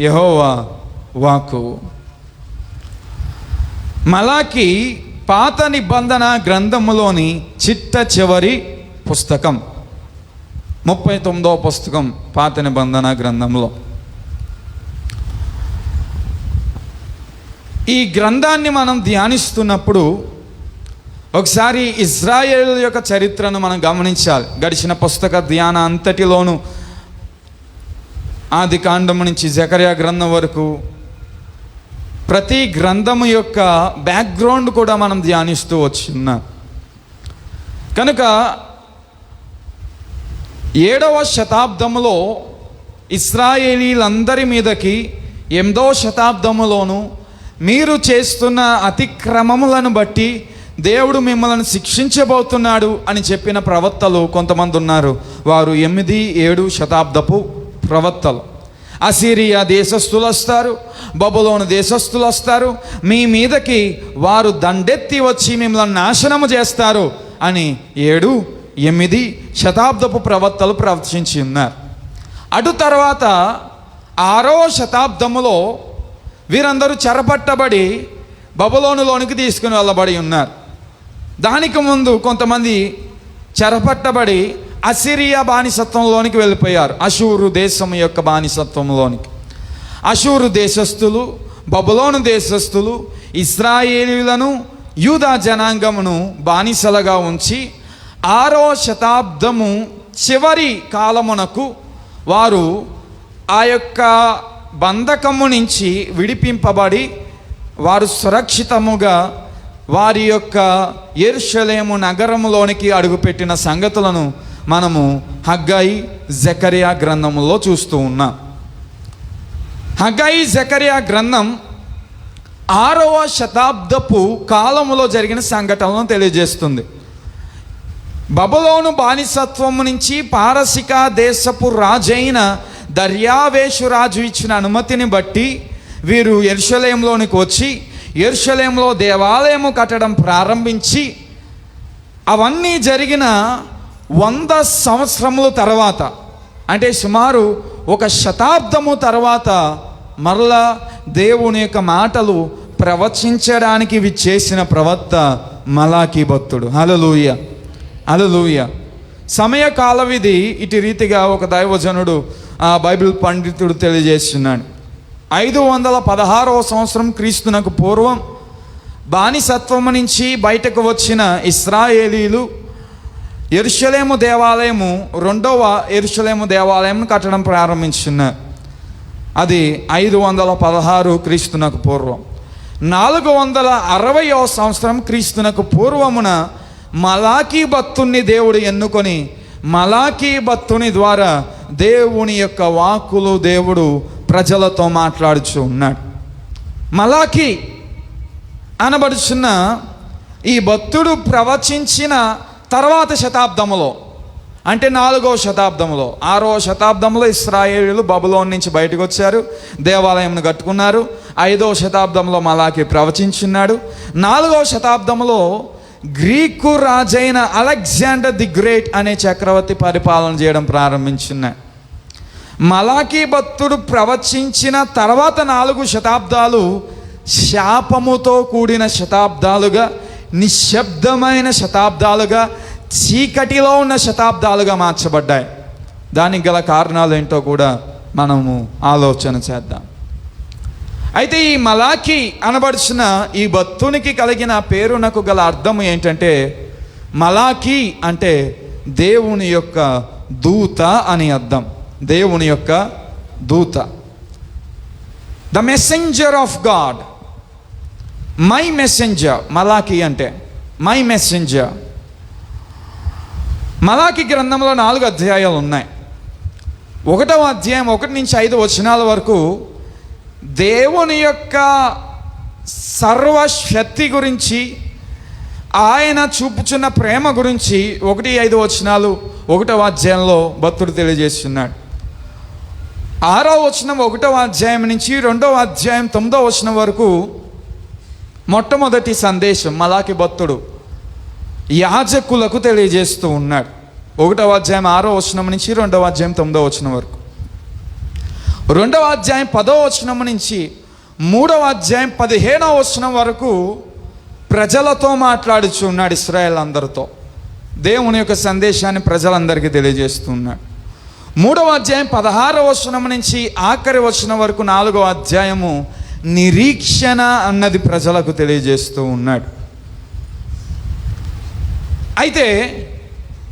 Speaker 1: యెహోవా వాక్కు. మలాకీ పాత నిబంధన గ్రంథములోని చిట్ట చివరి పుస్తకం, 39వ పుస్తకం పాత నిబంధన గ్రంథంలో. ఈ గ్రంథాన్ని మనం ధ్యానిస్తున్నప్పుడు ఒకసారి ఇజ్రాయేల్ యొక్క చరిత్రను మనం గమనించాలి. గడిచిన పుస్తక ధ్యాన అంతటిలోనూ ఆది కాండము నుంచి జకర్యా గ్రంథం వరకు ప్రతి గ్రంథము యొక్క బ్యాక్గ్రౌండ్ కూడా మనం ధ్యానిస్తూ వచ్చున్నాం. కనుక 7వ శతాబ్దములో ఇశ్రాయేలీలందరి మీదకి 8వ శతాబ్దములోను మీరు చేస్తున్న అతిక్రమములను బట్టి దేవుడు మిమ్మల్ని శిక్షించబోతున్నాడు అని చెప్పిన ప్రవక్తలు కొంతమంది ఉన్నారు. వారు 8, 7 శతాబ్దపు ప్రవక్తలు. అసీరియా దేశస్థులు వస్తారు, బబులోను దేశస్థులు వస్తారు, మీ మీదకి వారు దండెత్తి వచ్చి మిమ్మల్ని నాశనము చేస్తారు అని 7, 8 శతాబ్దపు ప్రవక్తలు ప్రవచించి ఉన్నారు. అటు తర్వాత 6వ శతాబ్దములో వీరందరూ చెరపట్టబడి బబులోనులోనికి తీసుకుని వెళ్ళబడి ఉన్నారు. దానికి ముందు కొంతమంది చెరపట్టబడి అసిరియా బానిసత్వంలోనికి వెళ్ళిపోయారు, అషూరు దేశం యొక్క బానిసత్వంలోనికి. అషూరు దేశస్థులు, బబులోను దేశస్థులు ఇశ్రాయేలీయులను, యూదా జనాంగమును బానిసలుగా ఉంచి 6వ శతాబ్దము చివరి కాలమునకు వారు ఆ యొక్క బంధకము నుంచి విడిపింపబడి వారు సురక్షితముగా వారి యొక్క యెరూషలేము నగరములోనికి అడుగుపెట్టిన సంగతులను మనము హగ్గయి, జకర్యా గ్రంథములో చూస్తూ ఉన్నాం. హగ్గయి జకరియా గ్రంథం 6వ శతాబ్దపు కాలములో జరిగిన సంఘటనలను తెలియజేస్తుంది. బబులోను బానిసత్వము నుంచి పారసిక దేశపు రాజైన దర్యావేషు రాజు ఇచ్చిన అనుమతిని బట్టి వీరు యెరూషలేములోనికి వచ్చి యెరూషలేములో దేవాలయము కట్టడం ప్రారంభించి, అవన్నీ జరిగిన 100 సంవత్సరముల తర్వాత, అంటే సుమారు 1 శతాబ్దము తర్వాత మరలా దేవుని యొక్క మాటలు ప్రవచించడానికి విచ్చేసిన ప్రవక్త మలాకీ భక్తుడు. హల్లెలూయా, హల్లెలూయా. సమయ కాల విధి ఇటు రీతిగా ఒక దైవజనుడు బైబిల్ పండితుడు తెలియజేస్తున్నాడు. 516వ సంవత్సరం క్రీస్తునకు పూర్వం బానిసత్వము నుంచి బయటకు వచ్చిన ఇశ్రాయేలీలు యెరూషలేము దేవాలయము, 2వ యెరూషలేము దేవాలయం కట్టడం ప్రారంభించున్నారు. అది 516 క్రీస్తునకు పూర్వం. 460వ సంవత్సరం క్రీస్తునకు పూర్వమున మలాకీ భక్తుని దేవుడు ఎన్నుకొని మలాకీ భక్తుని ద్వారా దేవుని యొక్క వాక్కులు దేవుడు ప్రజలతో మాట్లాడుచూ ఉన్నాడు. మలాకీ అనబడుచున్న ఈ భక్తుడు ప్రవచించిన తర్వాత శతాబ్దములో, అంటే 4వ శతాబ్దంలో, 6వ శతాబ్దంలో ఇశ్రాయేలీయులు బబులోన్ నుంచి బయటకు వచ్చారు, దేవాలయంను కట్టుకున్నారు. 5వ శతాబ్దంలో మలాకీ ప్రవచించున్నాడు. 4వ శతాబ్దంలో గ్రీకు రాజైన అలెగ్జాండర్ ది గ్రేట్ అనే చక్రవర్తి పరిపాలన చేయడం ప్రారంభించున్నాడు. మలాకీ భక్తుడు ప్రవచించిన తర్వాత 4 శతాబ్దాలు శాపముతో కూడిన శతాబ్దాలుగా, నిశ్శబ్దమైన శతాబ్దాలుగా, చీకటిలో ఉన్న శతాబ్దాలుగా మార్చబడ్డాయి. దానికి గల కారణాలు ఏంటో కూడా మనము ఆలోచన చేద్దాం. అయితే ఈ మలాకీ అనబడుచున్న ఈ భక్తునికి కలిగిన పేరునకు గల అర్థం ఏంటంటే, మలాకీ అంటే దేవుని యొక్క దూత అని అర్థం. దేవుని యొక్క దూత, the messenger of God, my messenger. Malachi అంటే మై మెసెంజర్. మలాకీ గ్రంథంలో 4 అధ్యాయాలు ఉన్నాయి. 1వ అధ్యాయం 1 నుంచి 5 వచనాల వరకు దేవుని యొక్క సర్వశక్తి గురించి, ఆయన చూపుచున్న ప్రేమ గురించి 1-5 వచనాలు 1వ అధ్యాయంలో భక్తుడు తెలియజేస్తున్నాడు. 6వ వచనం 1వ అధ్యాయం నుంచి 2వ అధ్యాయం 9వ వచనం వరకు మొట్టమొదటి సందేశం మలాకీ భక్తుడు యాజకులకు తెలియజేస్తూ ఉన్నాడు. 1వ అధ్యాయం 6వ వచనం నుంచి 2వ అధ్యాయం 9వ వచనం వరకు. 2వ అధ్యాయం 10వ వచనం నుంచి 3వ అధ్యాయం 15వ వచనం వరకు ప్రజలతో మాట్లాడుచు ఉన్నాడు. ఇశ్రాయేల్ అందరితో దేవుని యొక్క సందేశాన్ని ప్రజలందరికీ తెలియజేస్తూ ఉన్నాడు. 3వ అధ్యాయం 16వ వచనం నుంచి ఆఖరి వచనం వరకు 4వ అధ్యాయము నిరీక్షణ అన్నది ప్రజలకు తెలియజేస్తూ ఉన్నాడు. అయితే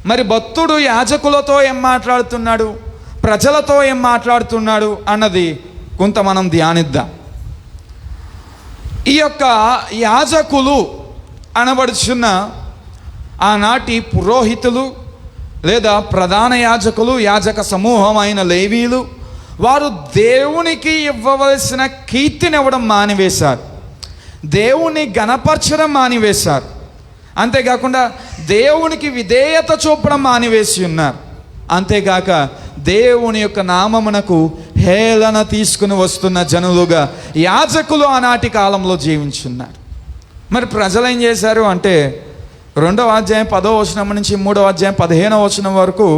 Speaker 1: మరి భక్తుడు యాజకులతో ఏం మాట్లాడుతున్నాడు, ప్రజలతో ఏం మాట్లాడుతున్నాడు అన్నది కొంత మనం ధ్యానిద్దాం. ఈ యొక్క యాజకులు అనబడుచున్న ఆనాటి పురోహితులు లేదా ప్రధాన యాజకులు, యాజక సమూహం అయిన లేవీలు, వారు దేవునికి ఇవ్వవలసిన కీర్తిని ఇవ్వడం మానివేశారు, దేవుని గణపరచడం మానివేశారు. అంతేకాకుండా దేవునికి విధేయత చూపడం మానివేసి ఉన్నారు. అంతేగాక దేవుని యొక్క నామమునకు హేళన తీసుకుని వస్తున్న జనులుగా యాజకులు ఆనాటి కాలంలో జీవించున్నారు. మరి ప్రజలు ఏం చేశారు అంటే 2వ అధ్యాయం 10వ వచనం నుంచి 3వ అధ్యాయం 15వ వచనం వరకు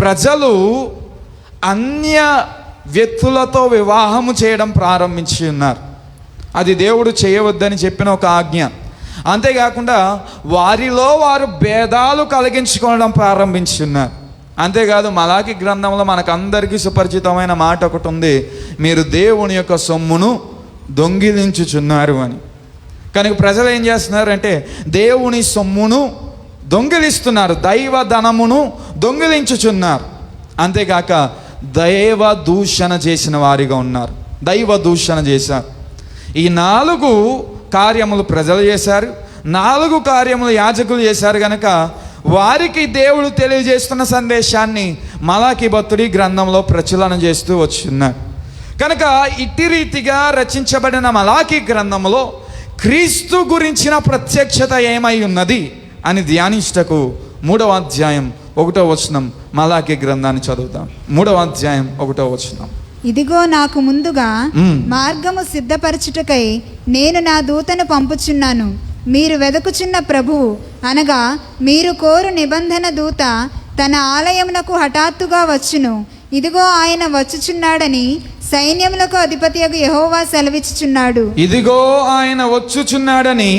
Speaker 1: ప్రజలు అన్య వ్యక్తులతో వివాహము చేయడం ప్రారంభించి ఉన్నారు. అది దేవుడు చేయవద్దని చెప్పిన ఒక ఆజ్ఞ. అంతేకాకుండా వారిలో వారు భేదాలు కలిగించుకోవడం ప్రారంభించి ఉన్నారు. అంతేకాదు మలాకీ గ్రంథంలో మనకందరికీ సుపరిచితమైన మాట ఒకటి ఉంది, మీరు దేవుని యొక్క సొమ్మును దొంగిలించుచున్నారు అని. కనుక ప్రజలు ఏం చేస్తున్నారంటే దేవుని సొమ్మును దొంగిలిస్తున్నారు, దైవ ధనమును దొంగిలించుచున్నారు. అంతేకాక దైవ దూషణ చేసిన వారిగా ఉన్నారు, దైవ దూషణ చేశారు. ఈ 4 కార్యములు ప్రజలు చేశారు, 4 కార్యములు యాజకులు చేశారు. కనుక వారికి దేవుడు తెలియజేస్తున్న సందేశాన్ని మలాకీ భక్తుడి గ్రంథంలో ప్రచురణ చేస్తూ వచ్చున్నారు. కనుక ఇట్టి రీతిగా రచించబడిన మలాకీ గ్రంథంలో క్రీస్తు గురించిన ప్రత్యక్షత ఏమై ఉన్నది అని ధ్యానించుటకు 3వ అధ్యాయం 1వ వచనం మలాకీ గ్రంథాన్ని చదువుతాం. 3వ అధ్యాయం 1వ వచనం.
Speaker 3: ఇదిగో నాకు ముందుగా మార్గము సిద్ధపరచుటకై నేను నా దూతను పంపుచున్నాను. మీరు వెదకుచున్న ప్రభువు అనగా మీరు కోరు నిబంధన దూత తన ఆలయమునకు హఠాత్తుగా వచ్చును. ఇదిగో ఆయన వచ్చుచున్నాడని సైన్యములకు అధిపతియగు యెహోవా సెలవిచ్చుచున్నాడు.
Speaker 1: ఇదిగో ఆయన వచ్చుచున్నాడని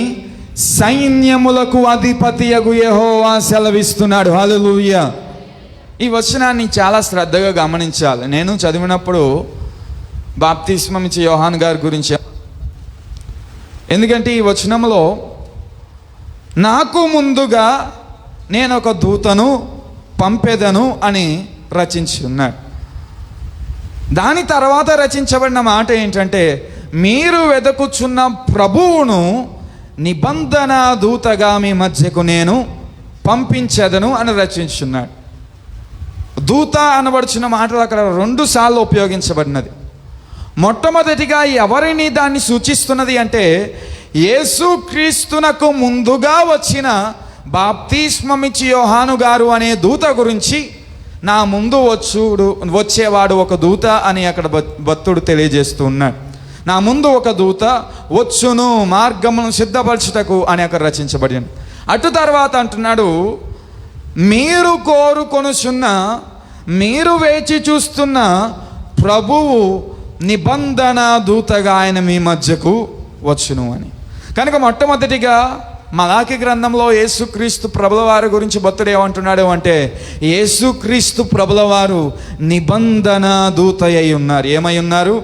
Speaker 1: సైన్యములకు అధిపతియగు యెహోవా సెలవిస్తున్నాడు. హల్లెలూయా. ఈ వచనాన్ని చాలా శ్రద్ధగా గమనించాలి. నేను చదివినప్పుడు బాప్తిస్మం ఇచ్చే యోహాను గారి గురించి, ఎందుకంటే ఈ వచనంలో నాకు ముందుగా నేను ఒక దూతను పంపెదను అని రచించి ఉన్నాడు. దాని తర్వాత రచించబడిన మాట ఏంటంటే, మీరు వెదకుచున్న ప్రభువును నిబంధన దూతగా మీ మధ్యకు నేను పంపించదను అని రచించున్నాడు. దూత అనబడుచున్న మాటలు అక్కడ 2 సార్లు ఉపయోగించబడినది. మొట్టమొదటిగా ఎవరిని దాన్ని సూచిస్తున్నది అంటే, యేసుక్రీస్తునకు ముందుగా వచ్చిన బాప్తిస్మమిచ్చి యోహాను గారు అనే దూత గురించి, నా ముందు వచ్చేవాడు ఒక దూత అని అక్కడ భక్తుడు తెలియజేస్తూ ఉన్నాడు. నా ముందు ఒక దూత వచ్చును మార్గమును సిద్ధపరచుటకు అని అక్కడ రచించబడింది. అటు తర్వాత అంటున్నాడు, మీరు కోరుకొనుచున్న, మీరు వేచి చూస్తున్న ప్రభువు నిబంధన దూతగా ఆయన మీ మధ్యకు వచ్చును అని. కనుక మొట్టమొదటిగా మలాకీ గ్రంథంలో యేసుక్రీస్తు ప్రభుల వారి గురించి భక్తుడు ఏమంటున్నాడు అంటే, యేసుక్రీస్తు ప్రభుల వారు నిబంధన దూత అయి ఉన్నారు. ఏమై ఉన్నారు?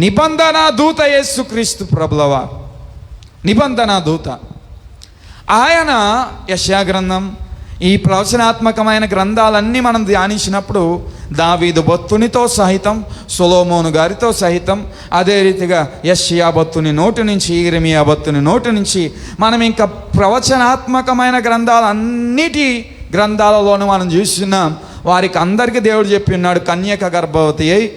Speaker 1: నిబంధన దూత. యేసుక్రీస్తు ప్రభుల వారు నిబంధన దూత. ఆయన యెషయా గ్రంథం, ఈ ప్రవచనాత్మకమైన గ్రంథాలన్నీ మనం ధ్యానించినప్పుడు దావీదు భక్తునితో సహితం, సొలొమోను గారితో సహితం, అదే రీతిగా యెషయా భక్తుని నోటి నుంచి, ఇర్మియా భక్తుని నోటి నుంచి మనం ఇంకా ప్రవచనాత్మకమైన గ్రంథాలన్నిటి గ్రంథాలలోనూ మనం చూస్తున్నాం. వారికి అందరికీ దేవుడు చెప్పి ఉన్నాడు, కన్యక గర్భవతి అయి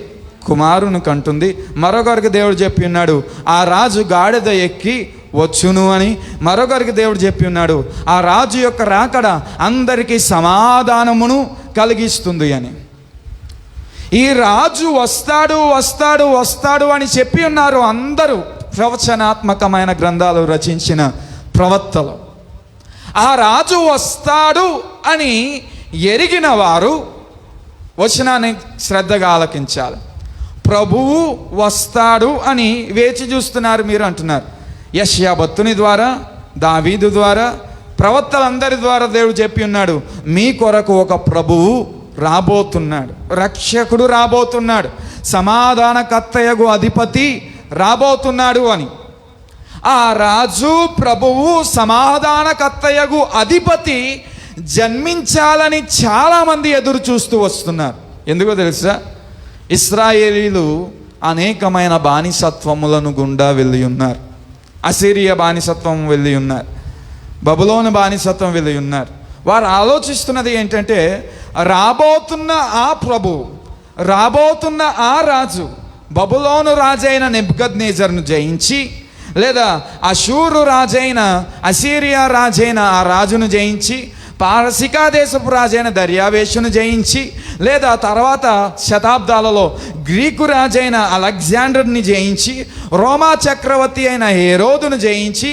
Speaker 1: కుమారుని కంటుంది. మరొకరికి దేవుడు చెప్పి ఉన్నాడు, ఆ రాజు గాడిద ఎక్కి వచ్చును అని. మరొకరికి దేవుడు చెప్పి ఉన్నాడు, ఆ రాజు యొక్క రాకడ అందరికీ సమాధానమును కలిగిస్తుంది అని. ఈ రాజు వస్తాడు వస్తాడు వస్తాడు అని చెప్పి ఉన్నారు అందరూ ప్రవచనాత్మకమైన గ్రంథాలు రచించిన ప్రవక్తలు. ఆ రాజు వస్తాడు అని ఎరిగిన వారు వచనాన్ని శ్రద్ధగా ఆలకించాలి. ప్రభువు వస్తాడు అని వేచి చూస్తున్నారు మీరు అంటున్నారు. యెషయా భక్తుని ద్వారా, దావీదు ద్వారా, ప్రవక్తలందరి ద్వారా దేవుడు చెప్పి ఉన్నాడు, మీ కొరకు ఒక ప్రభువు రాబోతున్నాడు, రక్షకుడు రాబోతున్నాడు, సమాధానకర్తయగు అధిపతి రాబోతున్నాడు అని. ఆ రాజు, ప్రభువు, సమాధానకర్తయగు అధిపతి జన్మించాలని చాలామంది ఎదురు చూస్తూ వస్తున్నారు. ఎందుకో తెలుసా? ఇశ్రాయేలీలు అనేకమైన బానిసత్వములను గుండా వెళ్ళి ఉన్నారు. అసిరియా బానిసత్వం వెళ్ళి ఉన్నారు, బబులోను బానిసత్వం వెళ్ళి ఉన్నారు. వారు ఆలోచిస్తున్నది ఏంటంటే, రాబోతున్న ఆ ప్రభు, రాబోతున్న ఆ రాజు బబులోను రాజైన నెబుకద్నెజరును జయించి, లేదా అషూరు రాజైన, అసిరియా రాజైన ఆ రాజును జయించి, పారసికా దేశపు రాజైన దర్యావేషును జయించి, లేదా తర్వాత శతాబ్దాలలో గ్రీకు రాజైన అలెగ్జాండర్ని జయించి, రోమా చక్రవర్తి అయిన హేరోదును జయించి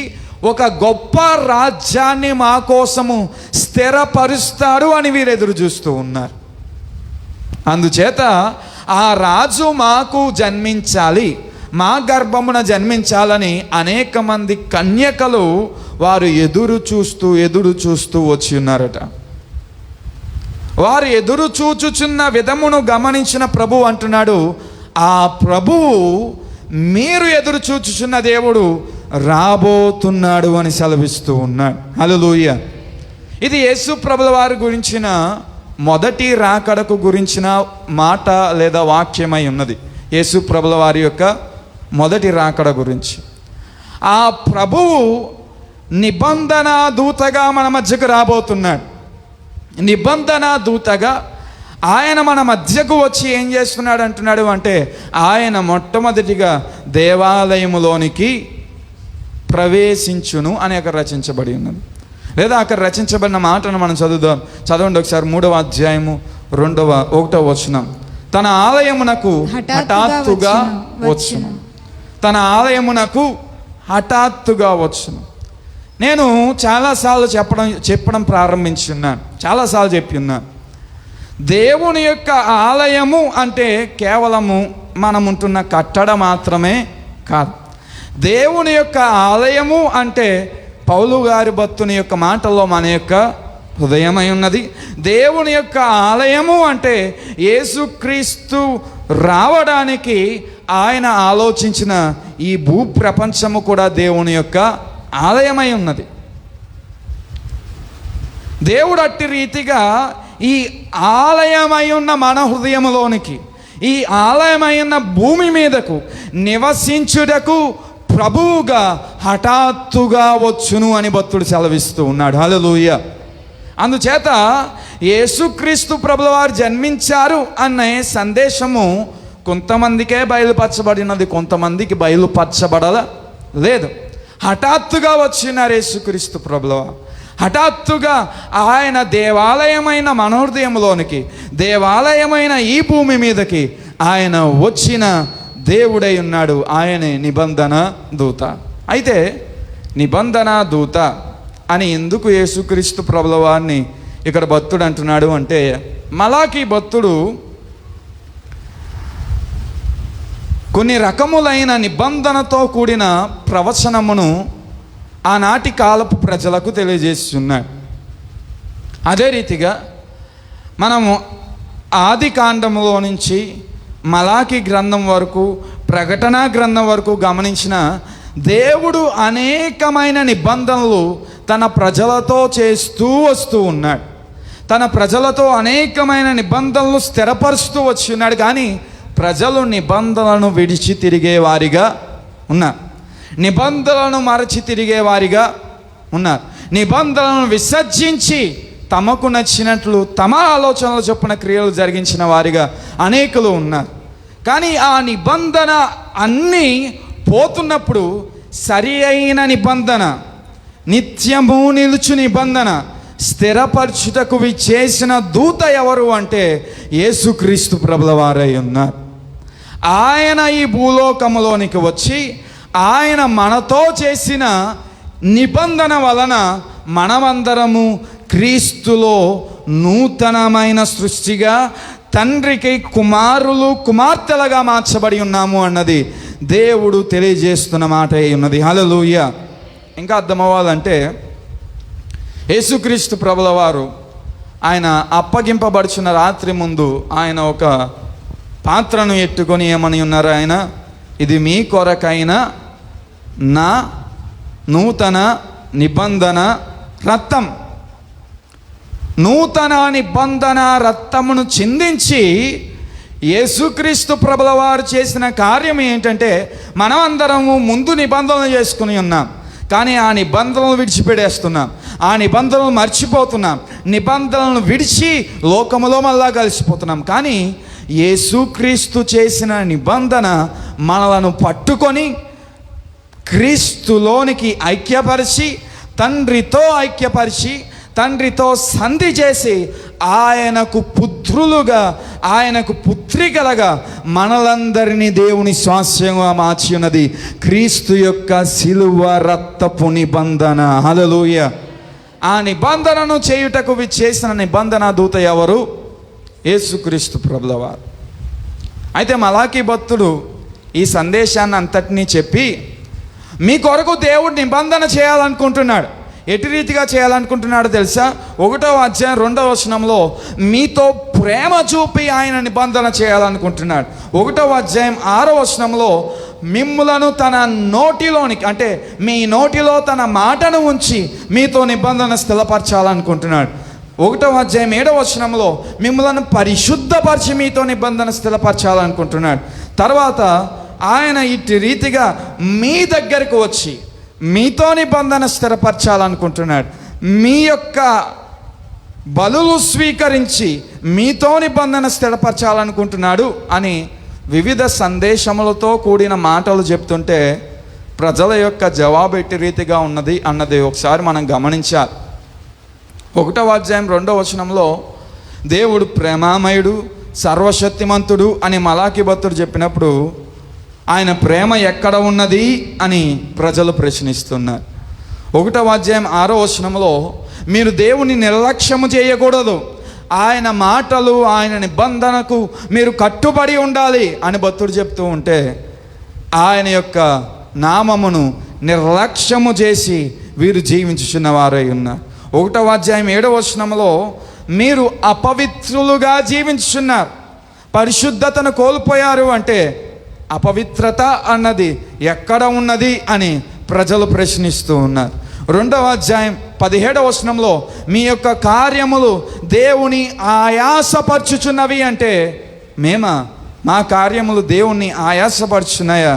Speaker 1: ఒక గొప్ప రాజ్యాన్ని మా కోసము స్థిరపరుస్తాడు అని వీరు ఎదురు చూస్తూ ఉన్నారు. అందుచేత ఆ రాజు మాకు జన్మించాలి, మా గర్భమున జన్మించాలని అనేక మంది కన్యకలు వారు ఎదురు చూస్తూ వచ్చి ఉన్నారట. వారు ఎదురు చూచుచున్న విధమును గమనించిన ప్రభు అంటున్నాడు, ఆ ప్రభువు మీరు ఎదురు చూచుచున్న దేవుడు రాబోతున్నాడు అని సెలవిస్తూ ఉన్నాడు. హల్లెలూయా. ఇది యేసు ప్రభుల వారి గురించిన మొదటి రాకడకు గురించిన మాట లేదా వాక్యమై ఉన్నది. యేసు ప్రభుల వారి యొక్క మొదటి రాకడ గురించి. ఆ ప్రభువు నిబంధన దూతగా మన మధ్యకు రాబోతున్నాడు. నిబంధన దూతగా ఆయన మన మధ్యకు వచ్చి ఏం చేస్తున్నాడు అంటున్నాడు అంటే, ఆయన మొట్టమొదటిగా దేవాలయములోనికి ప్రవేశించును అని అక్కడ రచించబడి ఉన్నది. లేదా అక్కడ రచించబడిన మాటను మనం చదవండి ఒకసారి. 3వ అధ్యాయము 1వ వచనం. తన ఆలయమునకు హఠాత్తుగా వచ్చును. తన ఆలయమునకు హఠాత్తుగా వచ్చును. నేను చాలాసార్లు చెప్పడం ప్రారంభించి ఉన్నాను, చాలాసార్లు చెప్పి ఉన్నాను. దేవుని యొక్క ఆలయము అంటే కేవలము మనం ఉంటున్న కట్టడ మాత్రమే కాదు. దేవుని యొక్క ఆలయము అంటే పౌలు గారి భక్తుని యొక్క మాటల్లో మన యొక్క హృదయమై ఉన్నది. దేవుని యొక్క ఆలయము అంటే యేసుక్రీస్తు రావడానికి ఆయన ఆలోచించిన ఈ భూప్రపంచము కూడా దేవుని యొక్క ఆలయమై ఉన్నది. దేవుడు అట్టి రీతిగా ఈ ఆలయమై ఉన్న మన హృదయములోనికి, ఈ ఆలయమై ఉన్న భూమి మీదకు నివసించుటకు ప్రభువుగా హఠాత్తుగా వచ్చును అని భక్తుడు సెలవిస్తూ ఉన్నాడు. హల్లెలూయా. అందుచేత యేసుక్రీస్తు ప్రభుల వారు జన్మించారు అనే సందేశము కొంతమందికే బయలుపరచబడినది, కొంతమందికి బయలుపరచబడలేదు. హఠాత్తుగా వచ్చినారు యేసుక్రీస్తు ప్రభుల వారు. హఠాత్తుగా ఆయన దేవాలయమైన మనోహృదయంలోనికి, దేవాలయమైన ఈ భూమి మీదకి ఆయన వచ్చిన దేవుడై ఉన్నాడు. ఆయనే నిబంధన దూత. అయితే నిబంధన దూత అని ఎందుకు యేసుక్రీస్తు ప్రభుల వారిని ఇక్కడ భక్తుడు అంటున్నాడు అంటే, మలాకీ భక్తుడు కొన్ని రకములైన నిబంధనతో కూడిన ప్రవచనమును ఆనాటి కాలపు ప్రజలకు తెలియజేస్తున్నాడు. అదే రీతిగా మనము ఆది కాండములో నుంచి మలాకి గ్రంథం వరకు, ప్రకటన గ్రంథం వరకు గమనించిన దేవుడు అనేకమైన నిబంధనలు తన ప్రజలతో చేస్తూ వస్తూ ఉన్నాడు. తన ప్రజలతో అనేకమైన నిబంధనలు స్థిరపరుస్తూ వచ్చి ఉన్నాడు. కానీ ప్రజలు నిబంధనలను విడిచి తిరిగేవారిగా ఉన్నారు, నిబంధనలను మరచి తిరిగేవారిగా ఉన్నారు, నిబంధనలను విసర్జించి తమకు నచ్చినట్లు తమ ఆలోచనలు చొప్పున క్రియలు జరిగించిన వారిగా అనేకులు ఉన్నారు. కానీ ఆ నిబంధన అన్నీ పోతున్నప్పుడు సరి అయిన నిబంధన, నిత్యము నిలుచు నిబంధన స్థిరపరచుటకు విచ్చేసిన దూత ఎవరు అంటే యేసుక్రీస్తు ప్రభుల వారై ఉన్నారు. ఆయన ఈ భూలోకములోనికి వచ్చి ఆయన మనతో చేసిన నిబంధన వలన మనమందరము క్రీస్తులో నూతనమైన సృష్టిగా, తండ్రికి కుమారులు కుమార్తెలుగా మార్చబడి ఉన్నాము అన్నది దేవుడు తెలియజేస్తున్న మాట ఉన్నది. హల్లెలూయా. ఇంకా అర్థమవ్వాలంటే యేసుక్రీస్తు ప్రభుల వారు ఆయన అప్పగింపబడుచున్న రాత్రి ముందు ఆయన ఒక పాత్రను ఎత్తుకొని ఏమని ఉన్నారు ఆయన, ఇది మీ కొరకైన నా నూతన నిబంధన రక్తం. నూతన నిబంధన రక్తమును చిందించి యేసుక్రీస్తు ప్రభుల వారు చేసిన కార్యం ఏంటంటే, మనమందరము ముందు నిబంధనలు చేసుకుని ఉన్నాం, కానీ ఆ నిబంధనలు విడిచిపెట్టేస్తున్నాం, ఆ నిబంధనలు మర్చిపోతున్నాం, నిబంధనలను విడిచి లోకములో మళ్ళా కలిసిపోతున్నాం. కానీ యేసుక్రీస్తు చేసిన నిబంధన మనలను పట్టుకొని క్రీస్తులోనికి ఐక్యపరిచి, తండ్రితో ఐక్యపరిచి, తండ్రితో సంధి చేసి ఆయనకు పుత్రులుగా, ఆయనకు పుత్రికలుగా మనలందరినీ దేవుని స్వాస్యంగా మార్చి ఉన్నది క్రీస్తు యొక్క శిలువ రక్తపు నిబంధన. హల్లెలూయా. ఆ నిబంధనను చేయుటకు చేసిన నిబంధన దూత ఎవరు? యేసుక్రీస్తు ప్రభుల వారు. అయితే మలాకీ భక్తుడు ఈ సందేశాన్ని అంతటినీ చెప్పి మీ కొరకు దేవుడు నిబంధన చేయాలనుకుంటున్నాడు. ఎటు రీతిగా చేయాలనుకుంటున్నాడో తెలుసా? 1వ అధ్యాయం 2వ వచనంలో మీతో ప్రేమ చూపి ఆయన నిబంధన చేయాలనుకుంటున్నాడు. 1వ అధ్యాయం 6వ వచనంలో మిమ్ములను తన నోటిలోనికి, అంటే మీ నోటిలో తన మాటను ఉంచి మీతో నిబంధన స్థిరపరచాలనుకుంటున్నాడు. 1వ అధ్యాయం 7వ వచనంలో మిమ్ములను పరిశుద్ధపరిచి మీతో నిబంధన స్థిరపరచాలనుకుంటున్నాడు. తర్వాత ఆయన ఇటు రీతిగా మీ దగ్గరకు వచ్చి మీతో నిబంధన స్థిరపరచాలనుకుంటున్నాడు. మీ యొక్క బలులు స్వీకరించి మీతో నిబంధన స్థిరపరచాలనుకుంటున్నాడు అని వివిధ సందేశములతో కూడిన మాటలు చెప్తుంటే ప్రజల యొక్క జవాబు ఎట్టి రీతిగా ఉన్నది అన్నది ఒకసారి మనం గమనించాలి. 1వ అధ్యాయం 2వ వచనంలో దేవుడు ప్రేమామయుడు, సర్వశక్తిమంతుడు అని మలాకి భక్తుడు చెప్పినప్పుడు ఆయన ప్రేమ ఎక్కడ ఉన్నది అని ప్రజలు ప్రశ్నిస్తున్నారు. 1వ అధ్యాయం 6వ వచనంలో మీరు దేవుని నిర్లక్ష్యము చేయకూడదు, ఆయన మాటలు ఆయన నిబంధనకు మీరు కట్టుబడి ఉండాలి అని భక్తుడు చెప్తూ ఉంటే ఆయన యొక్క నామమును నిర్లక్ష్యము చేసి వీరు జీవించుచున్న వారై ఉన్నారు. 1వ అధ్యాయం 7వ వచనంలో మీరు అపవిత్రులుగా జీవించుచున్నారు, పరిశుద్ధతను కోల్పోయారు అంటే అపవిత్రత అన్నది ఎక్కడ ఉన్నది అని ప్రజలు ప్రశ్నిస్తూ ఉన్నారు. 2వ అధ్యాయం 17వ వచనంలో మీ యొక్క కార్యములు దేవుని ఆయాసపరచుచున్నవి అంటే మా కార్యములు దేవుణ్ణి ఆయాసపరుచున్నాయా?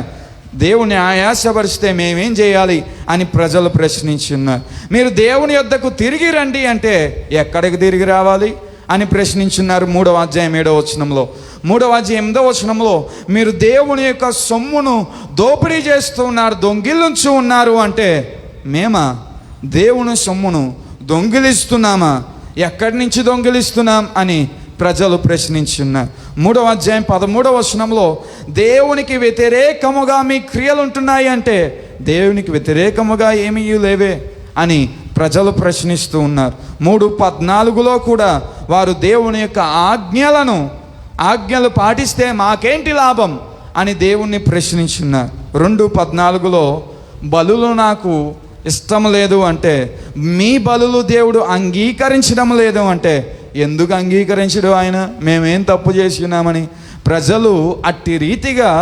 Speaker 1: దేవుని ఆయాసపరిస్తే మేమేం చేయాలి అని ప్రజలు ప్రశ్నించున్నారు. మీరు దేవుని యొద్దకు తిరిగి రండి అంటే ఎక్కడికి తిరిగి రావాలి అని ప్రశ్నించున్నారు. 3వ అధ్యాయం 7వ వచనంలో. 3వ అధ్యాయం 8వ వచనంలో మీరు దేవుని యొక్క సొమ్మును దోపిడీ చేస్తూ ఉన్నారు, దొంగిలించు ఉన్నారు అంటే దేవుని సొమ్మును దొంగిలిస్తున్నామా? ఎక్కడి నుంచి దొంగిలిస్తున్నాం అని ప్రజలు ప్రశ్నించున్నారు. 3వ అధ్యాయం 13వ వచనంలో దేవునికి వ్యతిరేకముగా మీ క్రియలు ఉంటున్నాయి అంటే దేవునికి వ్యతిరేకముగా ఏమీ లేవే అని ప్రజలు ప్రశ్నిస్తూ ఉన్నారు. 3:14లో కూడా వారు దేవుని యొక్క ఆజ్ఞలు పాటిస్తే మాకేంటి లాభం అని దేవుణ్ణి ప్రశ్నించున్నారు. 2:14లో బలులు నాకు ఇష్టం లేదు అంటే, మీ బలులు దేవుడు అంగీకరించడం లేదు అంటే ఎందుకు అంగీకరించడు ఆయన? మేమేం తప్పు చేస్తున్నామని ప్రజలు అట్టి రీతిగా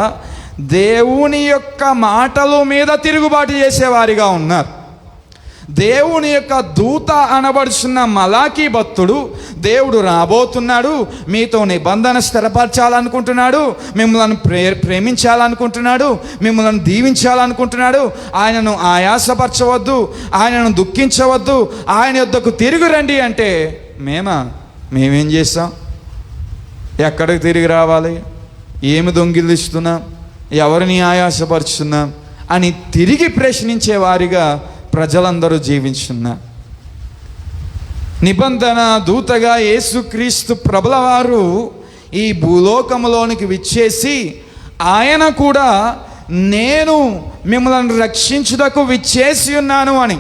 Speaker 1: దేవుని యొక్క మాటల మీద తిరుగుబాటు చేసేవారిగా ఉన్నారు. దేవుని యొక్క దూత అనబడుచున్న మలాకి భక్తుడు దేవుడు రాబోతున్నాడు, మీతో నిబంధన స్థిరపరచాలనుకుంటున్నాడు, మిమ్మల్ని ప్రేమించాలనుకుంటున్నాడు, మిమ్మల్ని దీవించాలనుకుంటున్నాడు, ఆయనను ఆయాసపరచవద్దు, ఆయనను దుఃఖించవద్దు, ఆయన యొద్దకు తిరిగి రండి అంటే మేమేం చేస్తాం? ఎక్కడికి తిరిగి రావాలి? ఏమి దొంగిలిస్తున్నాం? ఎవరిని ఆయాసపరుచున్నాం అని తిరిగి ప్రశ్నించే వారిగా ప్రజలందరూ జీవించున్నారు. నిబంధన దూతగా యేసుక్రీస్తు ప్రభుల వారు ఈ భూలోకములోనికి విచ్చేసి ఆయన కూడా నేను మిమ్మల్ని రక్షించుటకు విచ్చేసి ఉన్నాను అని,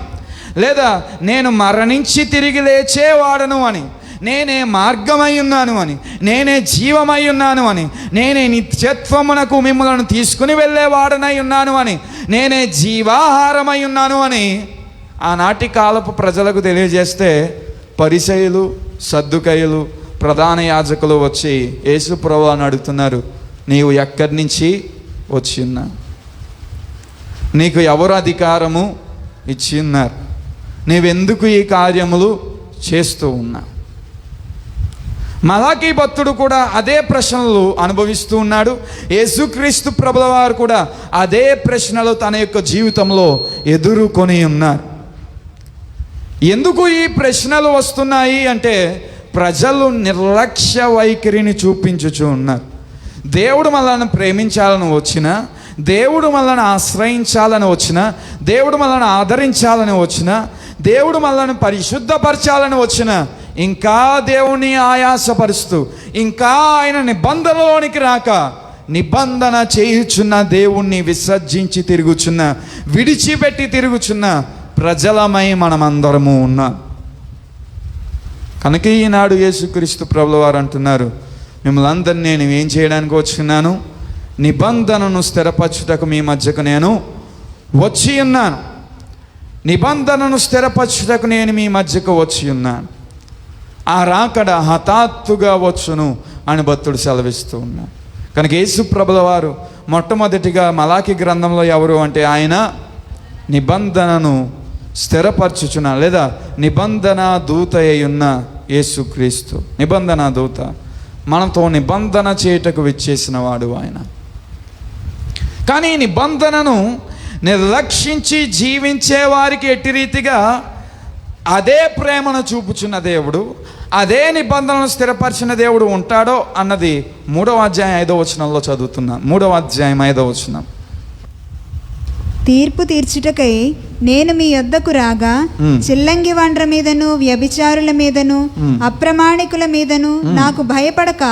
Speaker 1: లేదా నేను మరణించి తిరిగి లేచేవాడను అని, నేనే మార్గమై ఉన్నాను అని, నేనే జీవమై ఉన్నాను అని, నేనే నిత్యత్వమునకు మిమ్మల్ని తీసుకుని వెళ్ళేవాడనై ఉన్నాను అని, నేనే జీవాహారమై ఉన్నాను అని ఆనాటి కాలపు ప్రజలకు తెలియజేస్తే పరిసయ్యులు, సద్దుకయ్యులు, ప్రధాన యాజకులు వచ్చి యేసు ప్రభువుని అడుగుతున్నారు, నీవు ఎక్కడి నుంచి వచ్చి ఉన్నా? నీకు ఎవరు అధికారము ఇచ్చి ఉన్నారు? నీవెందుకు ఈ కార్యములు చేస్తూ ఉన్నా? మలాకి భక్తుడు కూడా అదే ప్రశ్నలు అనుభవిస్తూ ఉన్నాడు. యేసుక్రీస్తు ప్రభుల వారు కూడా అదే ప్రశ్నలు తన యొక్క జీవితంలో ఎదుర్కొని ఉన్నారు. ఎందుకు ఈ ప్రశ్నలు వస్తున్నాయి అంటే ప్రజలు నిర్లక్ష్య వైఖరిని చూపించుచూ ఉన్నారు. దేవుడు మనల్ని ప్రేమించాలని వచ్చినా, దేవుడు మనల్ని ఆశ్రయించాలని వచ్చినా, దేవుడు మనల్ని ఆదరించాలని వచ్చినా, దేవుడు మనల్ని పరిశుద్ధపరచాలని వచ్చినా ఇంకా దేవుని ఆయాసపరుస్తూ, ఇంకా ఆయన నిబంధనలోనికి రాక నిబంధన చేయుచున్న దేవుణ్ణి విసర్జించి తిరుగుచున్న, విడిచిపెట్టి తిరుగుచున్న ప్రజలమై మనమందరము ఉన్నాం. కనుక ఈనాడు యేసుక్రీస్తు ప్రభుల వారు అంటున్నారు, మిమ్మల్ని అందరినీ నేను ఏం చేయడానికి వచ్చున్నాను? నిబంధనను స్థిరపరచుటకు మీ మధ్యకు నేను వచ్చి ఉన్నాను. నిబంధనను స్థిరపరచుటకు నేను మీ మధ్యకు వచ్చి ఉన్నాను. ఆ రాకడ హఠాత్తుగా వచ్చును అని భక్తుడు సెలవిస్తూ ఉన్నాడు. కనుక యేసు ప్రభుల వారు మొట్టమొదటిగా మలాకి గ్రంథంలో ఎవరు అంటే ఆయన నిబంధనను స్థిరపరచుచున్న, లేదా నిబంధన దూత అయి ఉన్న యేసుక్రీస్తు. నిబంధన దూత మనతో నిబంధన చేయుటకు విచ్చేసిన వాడు ఆయన. కానీ నిబంధనను నిర్లక్షించి జీవించే వారికి ఎట్టి రీతిగా అదే ప్రేమను చూపుచున్న దేవుడు, అదే నిబంధనలు స్థిరపరిచిన దేవుడు ఉంటాడో అన్నది 3వ అధ్యాయం 5వ వచనంలో చదువుతున్నాను. 3వ అధ్యాయం 5వ వచనం.
Speaker 3: తీర్పు తీర్చుటకై నేను మీ యొద్దకు రాగా చిల్లంగి వాండ్ర మీదను వ్యభిచారుల మీదను అప్రమాణికుల మీదను నాకు భయపడక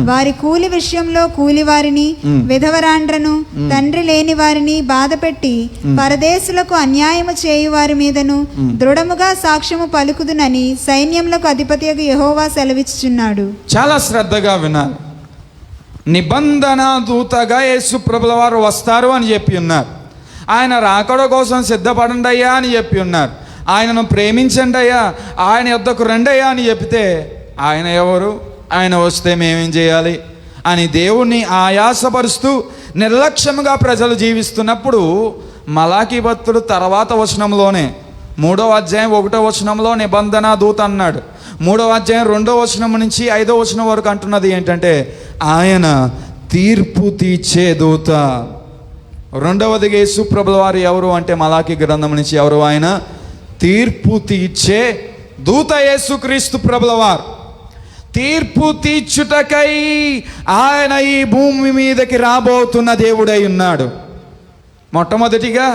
Speaker 3: వారి కూలి విషయంలో కూలివారిని విధవరాండ్రను తండ్రి లేని వారిని బాధపెట్టి పరదేశులకు అన్యాయము చేయువారి మీదను దృఢముగా సాక్ష్యము పలుకుదునని సైన్యములకు అధిపతియగు యెహోవా సెలవిచ్చుచున్నాడు.
Speaker 1: చాలా శ్రద్ధగా వినాలి. నిబంధన దూతగా యేసు ప్రభుల వారు వస్తారు అని చెప్పి ఉన్నారు. ఆయన రాకడ కోసం సిద్ధపడండి అయ్యా అని చెప్పి ఉన్నారు. ఆయనను ప్రేమించండి అయ్యా, ఆయన యొద్దకు రండి అయ్యా అని చెప్తే ఆయన ఎవరు, ఆయన వస్తే మేమేం చేయాలి అని దేవుణ్ణి ఆయాసపరుస్తూ నిర్లక్ష్యంగా ప్రజలు జీవిస్తున్నప్పుడు మలాకీ భక్తుడు తర్వాత వచనంలోనే 3వ అధ్యాయం 1వ వచనంలో నిబంధన దూత అన్నాడు. 3వ అధ్యాయం 2వ వచనం నుంచి 5వ వచనం వరకు అంటున్నది ఏంటంటే ఆయన తీర్పు తీర్చే దూత. రెండవదిగా యేసు ప్రభుల వారు ఎవరు అంటే మలాకీ గ్రంథం నుంచి ఎవరు, ఆయన తీర్పు తీర్చే దూత యేసుక్రీస్తు ప్రభుల వారు. తీర్పు తీర్చుటకై ఆయన ఈ భూమి మీదకి రాబోతున్న దేవుడై ఉన్నాడు. మొట్టమొదటిగా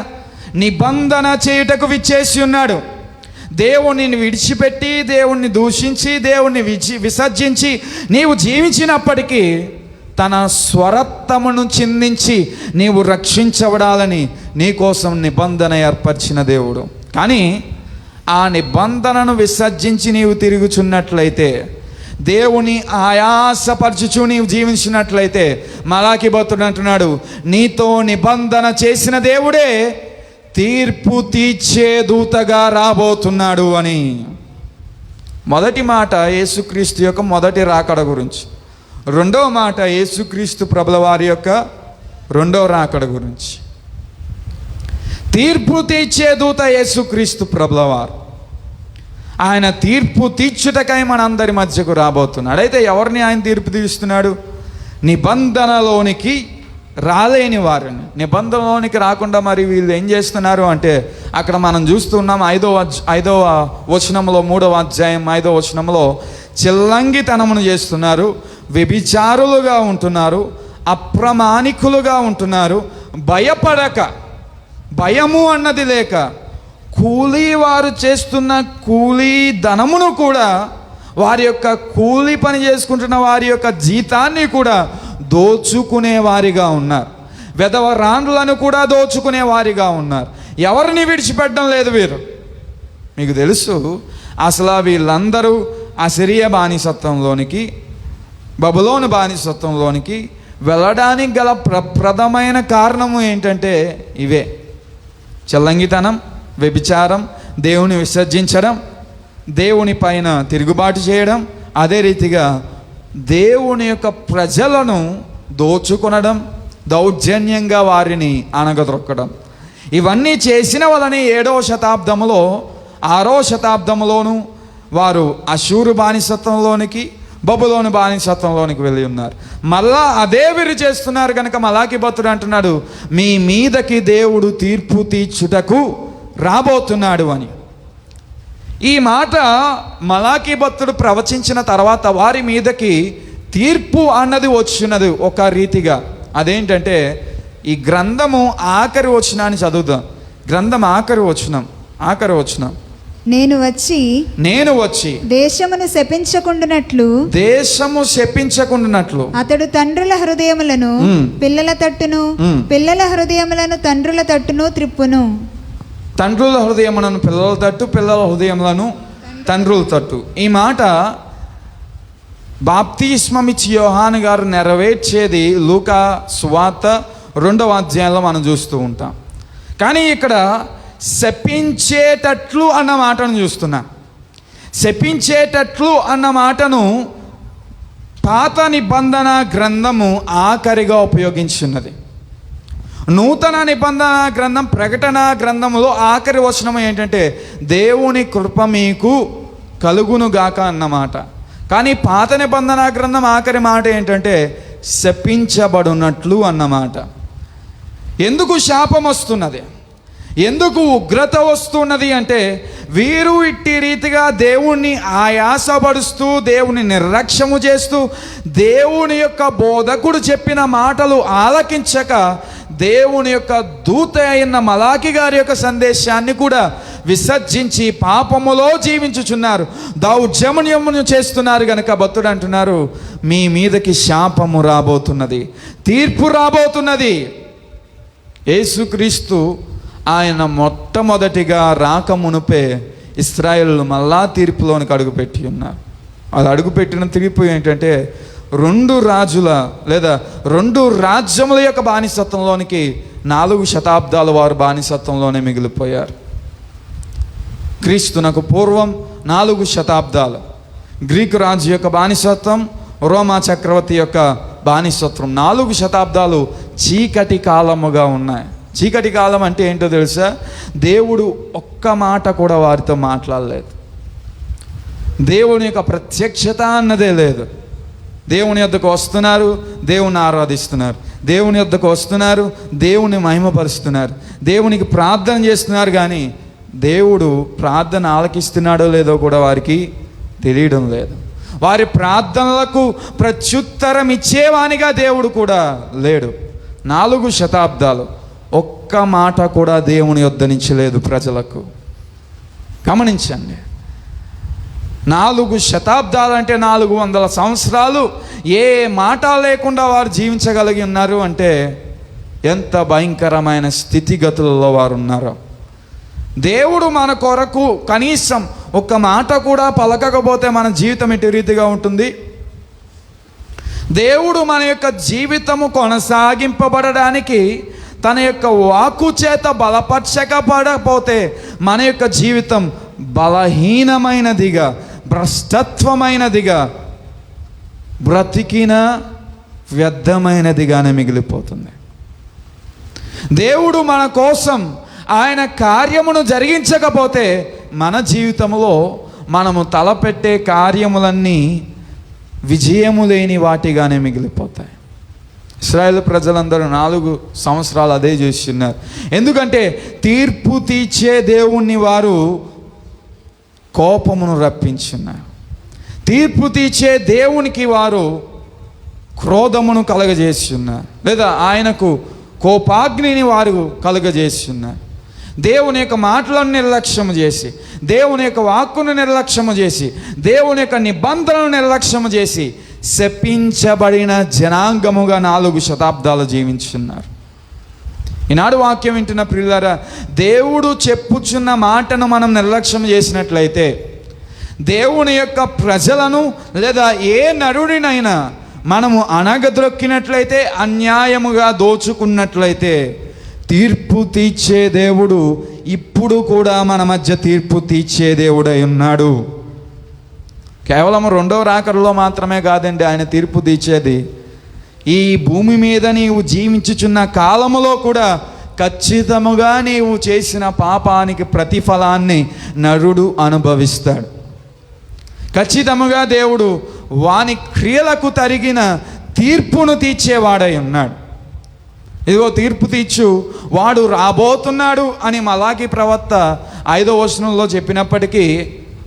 Speaker 1: నిబంధన చేయుటకు విచ్చేసి ఉన్నాడు. దేవుణ్ణి విడిచిపెట్టి దేవుణ్ణి దూషించి దేవుణ్ణి విసర్జించి నీవు జీవించినప్పటికీ తన స్వరత్వమును చిందించి నీవు రక్షించబడాలని నీకోసం నిబంధన ఏర్పరిచిన దేవుడు. కానీ ఆ నిబంధనను విసర్జించి నీవు తిరుగుచున్నట్లయితే, దేవుని ఆయాసపరచుచు నీవు జీవించినట్లయితే మలాకీ భక్తుడు అంటున్నాడు నీతో నిబంధన చేసిన దేవుడే తీర్పు తీర్చే దూతగా రాబోతున్నాడు అని. మొదటి మాట యేసుక్రీస్తు యొక్క మొదటి రాకడ గురించి. రెండవ మాట యేసుక్రీస్తు ప్రభుల వారి యొక్క రెండవ రాకడ గురించి. తీర్పు తీర్చే దూత యేసుక్రీస్తు ప్రభుల వారు. ఆయన తీర్పు తీర్చుటకై మనందరి మధ్యకు రాబోతున్నాడు. అయితే ఎవరిని ఆయన తీర్పు తీరుస్తున్నాడు? నిబంధనలోనికి రాలేని వారిని. నిబంధనలోనికి రాకుండా మరి వీళ్ళు ఏం చేస్తున్నారు అంటే అక్కడ మనం చూస్తున్నాం 5వ వచనంలో 3వ అధ్యాయం 5వ వచనంలో చిల్లంగితనమును చేస్తున్నారు, వ్యభిచారులుగా ఉంటున్నారు, అప్రమాణికులుగా ఉంటున్నారు, భయపడక, భయము అన్నది లేక కూలీ వారు చేస్తున్న కూలీ ధనమును కూడా, వారి యొక్క కూలీ పని చేసుకుంటున్న వారి యొక్క జీతాన్ని కూడా దోచుకునే వారిగా ఉన్నారు. విధవరాండ్లను కూడా దోచుకునే వారిగా ఉన్నారు. ఎవరిని విడిచిపెట్టడం లేదు వీరు. మీకు తెలుసు అసలు వీళ్ళందరూ అసిరియా బానిసత్వంలోనికి, బబులోను బానిసత్వంలోనికి వెళ్ళడానికి గల ప్రప్రదమైన కారణము ఏంటంటే ఇవే: చల్లంగితనం, వ్యభిచారం, దేవుని విసర్జించడం, దేవుని పైన తిరుగుబాటు చేయడం, అదే రీతిగా దేవుని యొక్క ప్రజలను దోచుకొనడం, దౌర్జన్యంగా వారిని అణగదొక్కడం. ఇవన్నీ చేసిన వలని 7వ శతాబ్దంలో 6వ శతాబ్దంలోనూ వారు అషూరు బానిసత్వంలోనికి, బబులోను బానిసత్వంలోనికి వెళ్ళి ఉన్నారు. మళ్ళా అదే వీరు చేస్తున్నారు కనుక మలాకీ భక్తుడు అంటున్నాడు మీ మీదకి దేవుడు తీర్పు తీర్చుటకు రాబోతున్నాడు అని. ఈ మాట మలాకీ భక్తుడు ప్రవచించిన తర్వాత వారి మీదకి తీర్పు అన్నది వచ్చినది ఒక రీతిగా. అదేంటంటే ఈ గ్రంథము ఆఖరి వచనాన్ని చదువుదాం. గ్రంథం ఆఖరి వచనం.
Speaker 3: నేను వచ్చి దేశము శపించకుండునట్లు అతడు తండ్రుల హృదయములను పిల్లల తట్టును, పిల్లల హృదయములను తండ్రుల తట్టును త్రిప్పును.
Speaker 1: తండ్రుల హృదయములను పిల్లల తట్టు, పిల్లల హృదయములను తండ్రుల తట్టు. ఈ మాట బాప్తిస్మమిచ్చి యోహాను గారు నెరవేర్చేది లూకా సువార్త 2వ అధ్యాయంలో మనం చూస్తూ ఉంటాం. కానీ ఇక్కడ శపించేటట్లు అన్న మాటను చూస్తున్నా. శపించేటట్లు అన్న మాటను పాత నిబంధన గ్రంథము ఆఖరిగా ఉపయోగించున్నది. నూతన నిబంధన గ్రంథం ప్రకటన గ్రంథములో ఆఖరి వచనం ఏంటంటే దేవుని కృప మీకు కలుగునుగాక అన్నమాట. కానీ పాత నిబంధన గ్రంథం ఆఖరి మాట ఏంటంటే శపించబడునట్లు అన్నమాట. ఎందుకు శాపం వస్తున్నది? ఎందుకు ఉగ్రత వస్తున్నది అంటే, వీరు ఇట్టి రీతిగా దేవుణ్ణి ఆయాసపరుస్తూ, దేవుని నిర్లక్ష్యము చేస్తూ, దేవుని యొక్క బోధకుడు చెప్పిన మాటలు ఆలకించక, దేవుని యొక్క దూత అయిన మలాకి గారి యొక్క సందేశాన్ని కూడా విసర్జించి పాపములో జీవించుచున్నారు, దౌర్జన్యమును చేస్తున్నారు. గనక భక్తుడు అంటున్నారు, మీ మీదకి శాపము రాబోతున్నది, తీర్పు రాబోతున్నది. యేసుక్రీస్తు ఆయన మొట్టమొదటిగా రాకమునుపే ఇశ్రాయేలు మళ్ళా తీర్పులోనికి అడుగుపెట్టి ఉన్నారు. అది అడుగుపెట్టిన తీర్పు ఏంటంటే, 2 రాజుల లేదా 2 రాజ్యముల యొక్క బానిసత్వంలోనికి 4 శతాబ్దాల వారు బానిసత్వంలోనే మిగిలిపోయారు. క్రీస్తునకు పూర్వం 4 శతాబ్దాలు గ్రీకు రాజు యొక్క బానిసత్వం, రోమా చక్రవర్తి యొక్క బానిసత్వం, 4 శతాబ్దాలు చీకటి కాలముగా ఉన్నాయి. చీకటి కాలం అంటే ఏంటో తెలుసా? దేవుడు ఒక్క మాట కూడా వారితో మాట్లాడలేదు. దేవుని యొక్క ప్రత్యక్షత అన్నదే లేదు. దేవుని యొద్దకు వస్తున్నారు, దేవుని ఆరాధిస్తున్నారు, దేవుని యొద్దకు వస్తున్నారు, దేవుని మహిమపరుస్తున్నారు, దేవునికి ప్రార్థన చేస్తున్నారు. కానీ దేవుడు ప్రార్థన ఆలకిస్తున్నాడో లేదో కూడా వారికి తెలియడం లేదు. వారి ప్రార్థనలకు ప్రత్యుత్తరం ఇచ్చేవానిగా దేవుడు కూడా లేడు. 4 శతాబ్దాలు ఒక్క మాట కూడా దేవుని యొద్ద నుంచి లేదు ప్రజలకు. గమనించండి, 4 శతాబ్దాలు అంటే 400 సంవత్సరాలు ఏ మాట లేకుండా వారు జీవించగలిగి ఉన్నారు అంటే ఎంత భయంకరమైన స్థితిగతులలో వారు ఉన్నారో. దేవుడు మన కొరకు కనీసం ఒక్క మాట కూడా పలకకపోతే మన జీవితం ఎటు రీతిగా ఉంటుంది? దేవుడు మన యొక్క జీవితము కొనసాగింపబడడానికి తన యొక్క వాక్కు చేత బలపరచకపోతే మన యొక్క జీవితం బలహీనమైనదిగా, భ్రష్టత్వమైనదిగా, బ్రతికిన వ్యర్థమైనదిగానే మిగిలిపోతుంది. దేవుడు మన కోసం ఆయన కార్యమును జరిగించకపోతే మన జీవితంలో మనము తలపెట్టే కార్యములన్నీ విజయము లేని వాటిగానే మిగిలిపోతాయి. ఇశ్రాయేలు ప్రజలందరూ 4 సంవత్సరాలు అదే చేస్తున్నారు. ఎందుకంటే తీర్పు తీర్చే దేవుణ్ణి వారు కోపమును రప్పించున్నారు. తీర్పు తీర్చే దేవునికి వారు క్రోధమును కలగజేస్తున్నారు, లేదా ఆయనకు కోపాగ్నిని వారు కలుగజేస్తున్నారు. దేవుని యొక్క మాటలను నిర్లక్ష్యము చేసి, దేవుని యొక్క వాక్కును నిర్లక్ష్యము చేసి, దేవుని యొక్క నిబంధనను నిర్లక్ష్యము చేసి శపించబడిన జనాంగముగా 4 శతాబ్దాలు జీవించున్నారు. ఈనాడు వాక్యం వింటున్న ప్రియులారా, దేవుడు చెప్పుచున్న మాటను మనం నిర్లక్ష్యం చేసినట్లయితే, దేవుని యొక్క ప్రజలను లేదా ఏ నరుడినైనా మనము అణగద్రొక్కినట్లయితే, అన్యాయముగా దోచుకున్నట్లయితే, తీర్పు తీర్చే దేవుడు ఇప్పుడు కూడా మన మధ్య తీర్పు తీర్చే దేవుడై ఉన్నాడు. కేవలం 2వ రాకడలో మాత్రమే కాదండి ఆయన తీర్పు తీర్చేది. ఈ భూమి మీద నీవు జీవించుచున్న కాలములో కూడా ఖచ్చితముగా నీవు చేసిన పాపానికి ప్రతిఫలాన్ని నరుడు అనుభవిస్తాడు. ఖచ్చితముగా దేవుడు వాని క్రియలకు తరిగిన తీర్పును తీర్చేవాడై ఉన్నాడు. ఇదిగో తీర్పు తీర్చు వాడు రాబోతున్నాడు అని మలాకి ప్రవక్త 5వ వచనంలో చెప్పినప్పటికీ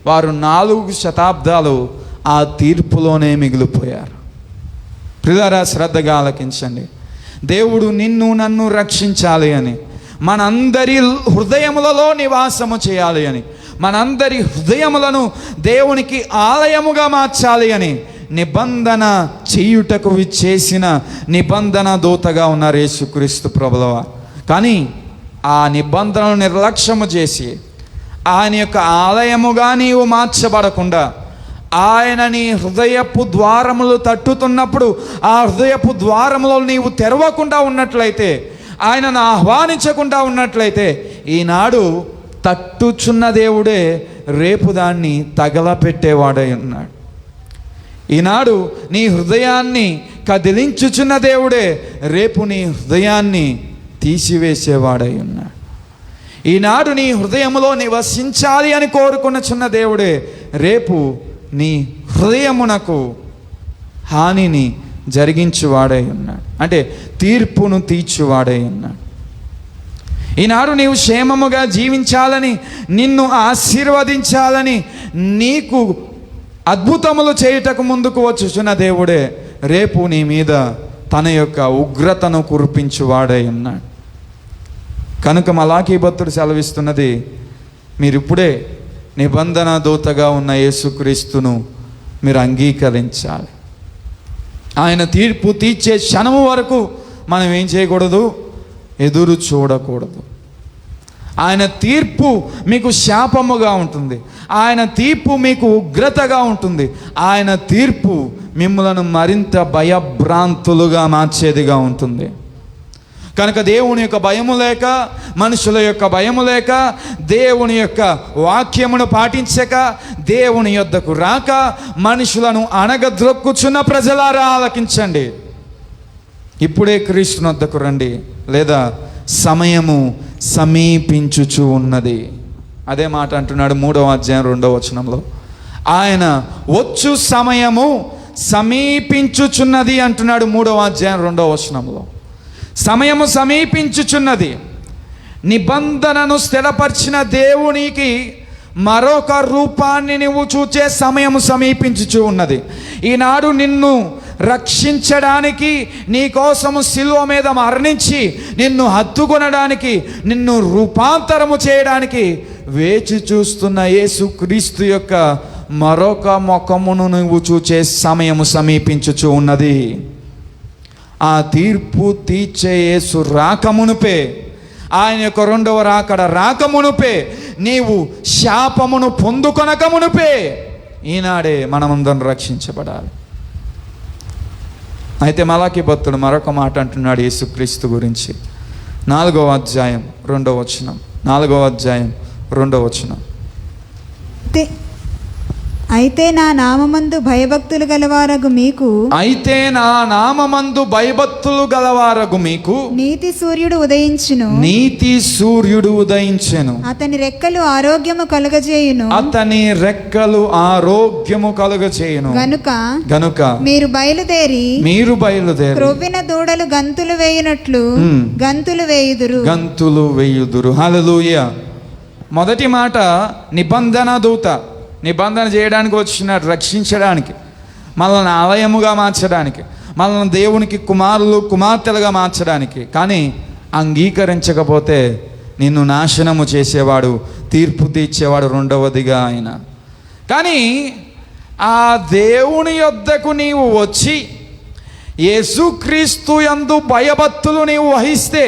Speaker 1: వారు 4 శతాబ్దాలు ఆ తీర్పులోనే మిగిలిపోయారు. ప్రియులారా, శ్రద్ధగా ఆలకించండి. దేవుడు నిన్ను నన్ను రక్షించాలి అని, మనందరి హృదయములలో నివాసము చేయాలి అని, మనందరి హృదయములను దేవునికి ఆలయముగా మార్చాలి అని నిబంధన చేయుటకు చేసిన నిబంధన దూతగా ఉన్నారు యేసుక్రీస్తు ప్రభులవారు. కానీ ఆ నిబంధనను నిర్లక్ష్యము చేసి ఆయన యొక్క ఆలయముగా నీవు మార్చబడకుండా, ఆయన నీ హృదయపు ద్వారములు తట్టుతున్నప్పుడు ఆ హృదయపు ద్వారములో నీవు తెరవకుండా ఉన్నట్లయితే, ఆయనను ఆహ్వానించకుండా ఉన్నట్లయితే, ఈనాడు తట్టుచున్న దేవుడే రేపు దాన్ని తగలపెట్టేవాడై ఉన్నాడు. ఈనాడు నీ హృదయాన్ని కదిలించుచున్న దేవుడే రేపు నీ హృదయాన్ని తీసివేసేవాడై ఉన్నాడు. ఈనాడు నీ హృదయములో నివసించాలి అని కోరుకున్నచున్న దేవుడే రేపు నీ హృదయమునకు హానిని జరిగించువాడై ఉన్నాడు. అంటే తీర్పును తీర్చువాడై ఉన్నాడు. ఈనాడు నీవు క్షేమముగా జీవించాలని, నిన్ను ఆశీర్వదించాలని, నీకు అద్భుతములు చేయుటకు ముందుకు వచ్చుచున్న దేవుడే రేపు నీ మీద తన యొక్క ఉగ్రతను కురిపించువాడై ఉన్నాడు. కనుక మలాకీ భక్తుడు సెలవిస్తున్నది, మీరిప్పుడే నిబంధన దూతగా ఉన్న యేసుక్రీస్తును మీరు అంగీకరించాలి. ఆయన తీర్పు తీర్చే క్షణము వరకు మనం ఏం చేయకూడదు? ఎదురు చూడకూడదు. ఆయన తీర్పు మీకు శాపముగా ఉంటుంది, ఆయన తీర్పు మీకు ఉగ్రతగా ఉంటుంది, ఆయన తీర్పు మిమ్మలను మరింత భయభ్రాంతులుగా మార్చేదిగా ఉంటుంది. కనుక దేవుని యొక్క భయము లేక, మనుషుల యొక్క భయము లేక, దేవుని యొక్క వాక్యమును పాటించక, దేవుని యొద్దకు రాక, మనుషులను అణగద్రొక్కుచున్న ప్రజలారా ఆలకించండి. ఇప్పుడే క్రీస్తు వద్దకు రండి, లేదా సమయము సమీపించుచు ఉన్నది. అదే మాట అంటున్నాడు 3వ అధ్యాయం 2వ వచనంలో. ఆయన వచ్చు సమయము సమీపించుచున్నది అంటున్నాడు 3వ అధ్యాయం 2వ వచనంలో. సమయము సమీపించుచున్నది. నిబంధనను స్థిరపరిచిన దేవునికి మరొక రూపాన్ని నువ్వు చూచే సమయము సమీపించుచు ఉన్నది. ఈనాడు నిన్ను రక్షించడానికి, నీ కోసము శిలువ మీద మరణించి నిన్ను హత్తుకొనడానికి, నిన్ను రూపాంతరము చేయడానికి వేచి చూస్తున్న యేసుక్రీస్తు యొక్క మరొక ముఖమును నువ్వు చూచే సమయము సమీపించుచు ఉన్నది. ఆ తీర్పు తీర్చే యేసు రాకమునుపే, ఆయన యొక్క 2వ రాకడ రాకమునుపే, నీవు శాపమును పొందుకొనకమునుపే ఈనాడే మనమందరం రక్షించబడాలి. అయితే మలాకీ భక్తుడు మరొక మాట అంటున్నాడు యేసుక్రీస్తు గురించి. 4వ అధ్యాయం 2వ వచనం. 4వ అధ్యాయం 2వ వచనం.
Speaker 3: అయితే నా నామమందు భయభక్తులు గలవారగు మీకు,
Speaker 1: అయితే నా నామమందు భయభక్తులు గలవారగు మీకు
Speaker 3: నీతి సూర్యుడు ఉదయించును,
Speaker 1: నీతి సూర్యుడు ఉదయించెను,
Speaker 3: అతని రెక్కలు ఆరోగ్యము కలుగజేయును,
Speaker 1: అతని రెక్కలు ఆరోగ్యము కలుగజేయును. గనుక మీరు బయలుదేరి
Speaker 3: క్రొవ్విన దూడలు గంతులు వేయునట్లు గంతులు వేయుదురు.
Speaker 1: హల్లెలూయా. మొదటి మాట నిబంధన దూత, నిబంధన చేయడానికి వచ్చినాడు, రక్షించడానికి, మనల్ని ఆలయముగా మార్చడానికి, మనల్ని దేవునికి కుమారులు కుమార్తెలుగా మార్చడానికి. కానీ అంగీకరించకపోతే నిన్ను నాశనము చేసేవాడు, తీర్పు తీర్చేవాడు రెండవదిగా ఆయన. కానీ ఆ దేవుని యొద్దకు నీవు వచ్చి యేసుక్రీస్తు యందు భయభక్తులు నీవు వహిస్తే,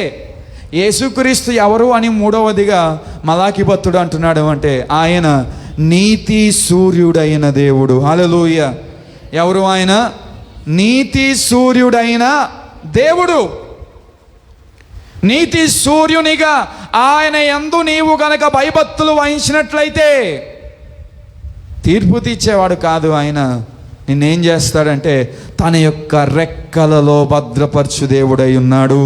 Speaker 1: యేసుక్రీస్తు ఎవరు అని మూడవదిగా మలాకీ భక్తుడు అంటున్నాడు. అంటే ఆయన నీతి సూర్యుడైన దేవుడు. హల్లెలూయా. ఎవరు ఆయన? నీతి సూర్యుడైన దేవుడు. నీతి సూర్యునిగా ఆయన యందు నీవు గనక భయభక్తులు వహించినట్లయితే తీర్పు తీర్చేవాడు కాదు, ఆయన నిన్నేం చేస్తాడంటే తన యొక్క రెక్కలలో భద్రపరచు దేవుడై ఉన్నాడు.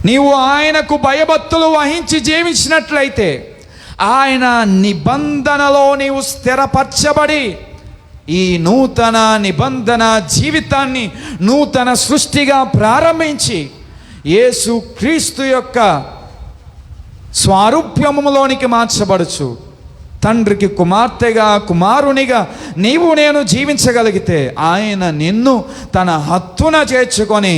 Speaker 1: నీవు ఆయనకు భయభక్తులు వహించి జీవించినట్లయితే, ఆయన నిబంధనలో నీవు స్థిరపరచబడి ఈ నూతన నిబంధన జీవితాన్ని నూతన సృష్టిగా ప్రారంభించి యేసు క్రీస్తు యొక్క స్వారూప్యములోనికి మార్చబడుచు తండ్రికి కుమార్తెగా, కుమారునిగా నీవు నేను జీవించగలిగితే ఆయన నిన్ను తన హత్తున చేర్చుకొని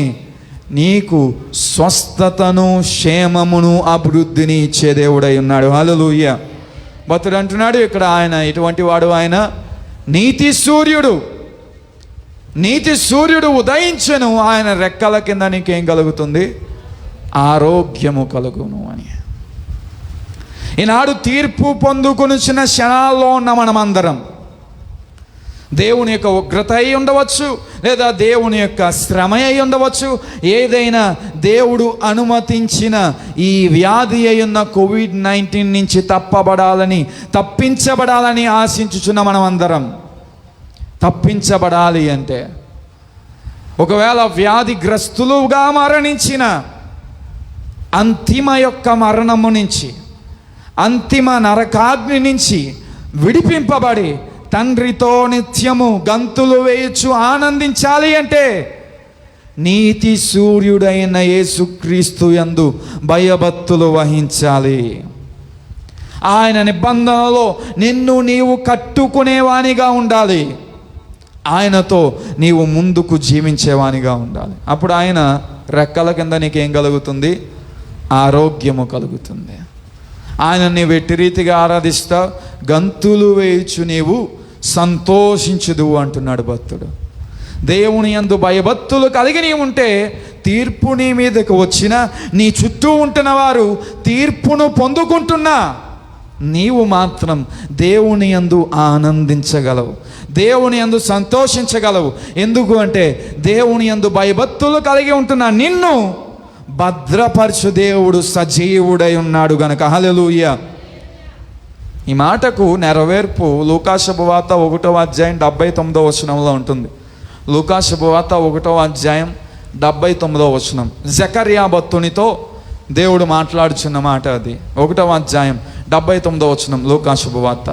Speaker 1: నీకు స్వస్థతను, క్షేమమును, అభివృద్ధిని ఇచ్చే దేవుడై ఉన్నాడు. హల్లెలూయా. భక్తుడు అంటున్నాడు ఇక్కడ, ఆయన ఎటువంటి వాడు? ఆయన నీతి సూర్యుడు. నీతి సూర్యుడు ఉదయించెను, ఆయన రెక్కల కింద నీకేం కలుగుతుంది? ఆరోగ్యము కలుగును అని. ఈనాడు తీర్పు పొందుకొనిచిన క్షణాల్లో ఉన్న మనమందరం దేవుని యొక్క ఉగ్రత అయి ఉండవచ్చు, లేదా దేవుని యొక్క శ్రమ అయి ఉండవచ్చు, ఏదైనా దేవుడు అనుమతించిన ఈ వ్యాధి అయి ఉన్న COVID-19 నుంచి తప్పించబడాలని ఆశించుచున్న మనమందరం. తప్పించబడాలి అంటే ఒకవేళ వ్యాధిగ్రస్తులుగా మరణించిన అంతిమ యొక్క మరణము నుంచి, అంతిమ నరకాగ్ని నుంచి విడిపింపబడి తండ్రితో నిత్యము గంతులు వేయచ్చు ఆనందించాలి అంటే నీతి సూర్యుడైన యేసుక్రీస్తు యందు భయభక్తులు వహించాలి. ఆయన నిబంధనలో నిన్ను నీవు కట్టుకునేవానిగా ఉండాలి. ఆయనతో నీవు ముందుకు జీవించేవానిగా ఉండాలి. అప్పుడు ఆయన రెక్కల కింద నీకేం కలుగుతుంది? ఆరోగ్యము కలుగుతుంది. ఆయనని వెట్టి రీతిగా ఆరాధిస్తా గంతులు వేయచ్చు నీవు సంతోషించుదు అంటున్నాడు భక్తుడు. దేవుని యందు భయభక్తులు కలిగి నీ ఉంటే తీర్పు నీ మీదకు వచ్చిన నీ చుట్టూ ఉంటున్న వారు తీర్పును పొందుకుంటున్నా నీవు మాత్రం దేవుని యందు ఆనందించగలవు, దేవుని యందు సంతోషించగలవు. ఎందుకు అంటే దేవుని యందు భయభక్తులు కలిగి ఉంటున్న నిన్ను భద్రపరచు దేవుడు సజీవుడై ఉన్నాడు గనక. హల్లెలూయా. ఈ మాటకు నెరవేర్పు లూకా శుభవార్త 1వ అధ్యాయం 79వ వచనంలో ఉంటుంది. లూకా శుభవార్త 1వ అధ్యాయం 79వ వచనం. జకర్యా భక్తునితో దేవుడు మాట్లాడుచున్న మాట అది. 1వ అధ్యాయం 79వ వచనం లూకా శుభవార్త.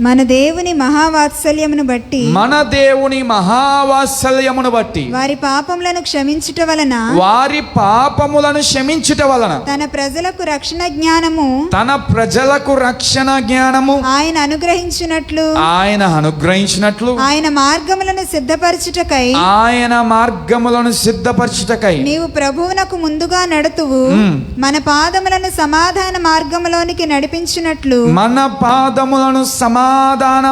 Speaker 3: మన దేవుని మహావాత్సల్యమును బట్టి,
Speaker 1: మన దేవుని మహావాత్సల్యమును బట్టి
Speaker 3: వారి పాపములను క్షమించుట వలన,
Speaker 1: వారి పాపములను క్షమించుట వలన
Speaker 3: తన ప్రజలకు రక్షణ జ్ఞానము,
Speaker 1: తన ప్రజలకు రక్షణ జ్ఞానము
Speaker 3: ఆయన అనుగ్రహించినట్లు, ఆయన మార్గములను సిద్ధపరచుటకై,
Speaker 1: ఆయన మార్గములను సిద్ధపరచుటకై
Speaker 3: నీవు ప్రభువునకు ముందుగా నడుతువు మన పాదములను సమాధాన మార్గములోనికి నడిపించినట్లు,
Speaker 1: మన పాదములను సమాధాన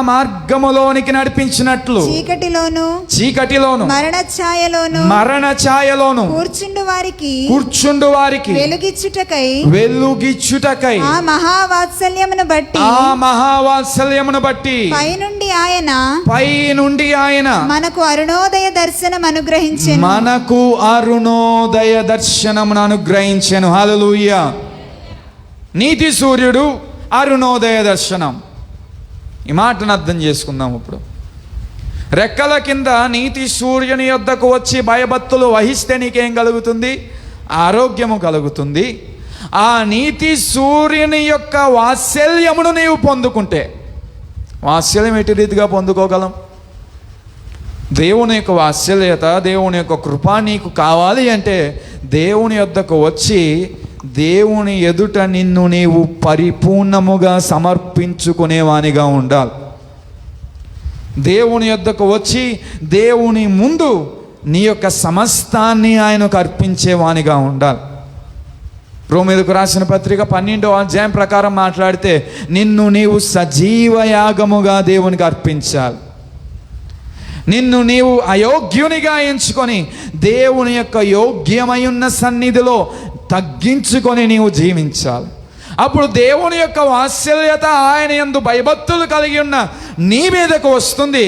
Speaker 1: మార్గములోనికి నడిపించినట్లు చీకటిలోను మరణ ఛాయలోను కూర్చుండు వారికి వెలుగిచ్చుటకై
Speaker 3: ఆ మహావాత్సల్యమును
Speaker 1: బట్టి
Speaker 3: పైనుండి ఆయన
Speaker 1: మనకు అరుణోదయ దర్శనమును అనుగ్రహించెను. హల్లెలూయా. నీతి సూర్యుడు అరుణోదయ దర్శనం. ఈ మాటను అర్థం చేసుకుందాం. ఇప్పుడు రెక్కల కింద నీతి సూర్యుని యొద్దకు వచ్చి భయభక్తులు వహిస్తే నీకేం కలుగుతుంది? ఆరోగ్యము కలుగుతుంది. ఆ నీతి సూర్యుని యొక్క వాత్సల్యమును నీవు పొందుకుంటే, వాత్సల్యం ఎట్టి రీతిగా పొందుకోగలం? దేవుని యొక్క వాత్సల్యత, దేవుని యొక్క కృప నీకు కావాలి అంటే దేవుని యొద్దకు వచ్చి దేవుని ఎదుట నిన్ను నీవు పరిపూర్ణముగా సమర్పించుకునేవానిగా ఉండాలి. దేవుని యొద్దకు వచ్చి దేవుని ముందు నీ యొక్క సమస్తాన్ని ఆయనకు అర్పించేవానిగా ఉండాలి. రోమీయులకు రాసిన పత్రిక 12వ అధ్యాయం ప్రకారం మాట్లాడితే నిన్ను నీవు సజీవ యాగముగా దేవునికి అర్పించాలి. నిన్ను నీవు అయోగ్యునిగా ఎంచుకొని దేవుని యొక్క యోగ్యమై ఉన్న సన్నిధిలో తగ్గించుకొని నీవు జీవించాలి. అప్పుడు దేవుని యొక్క వాత్సల్యత, ఆయన యందు భయభక్తులు కలిగి ఉన్న నీ మీదకు వస్తుంది.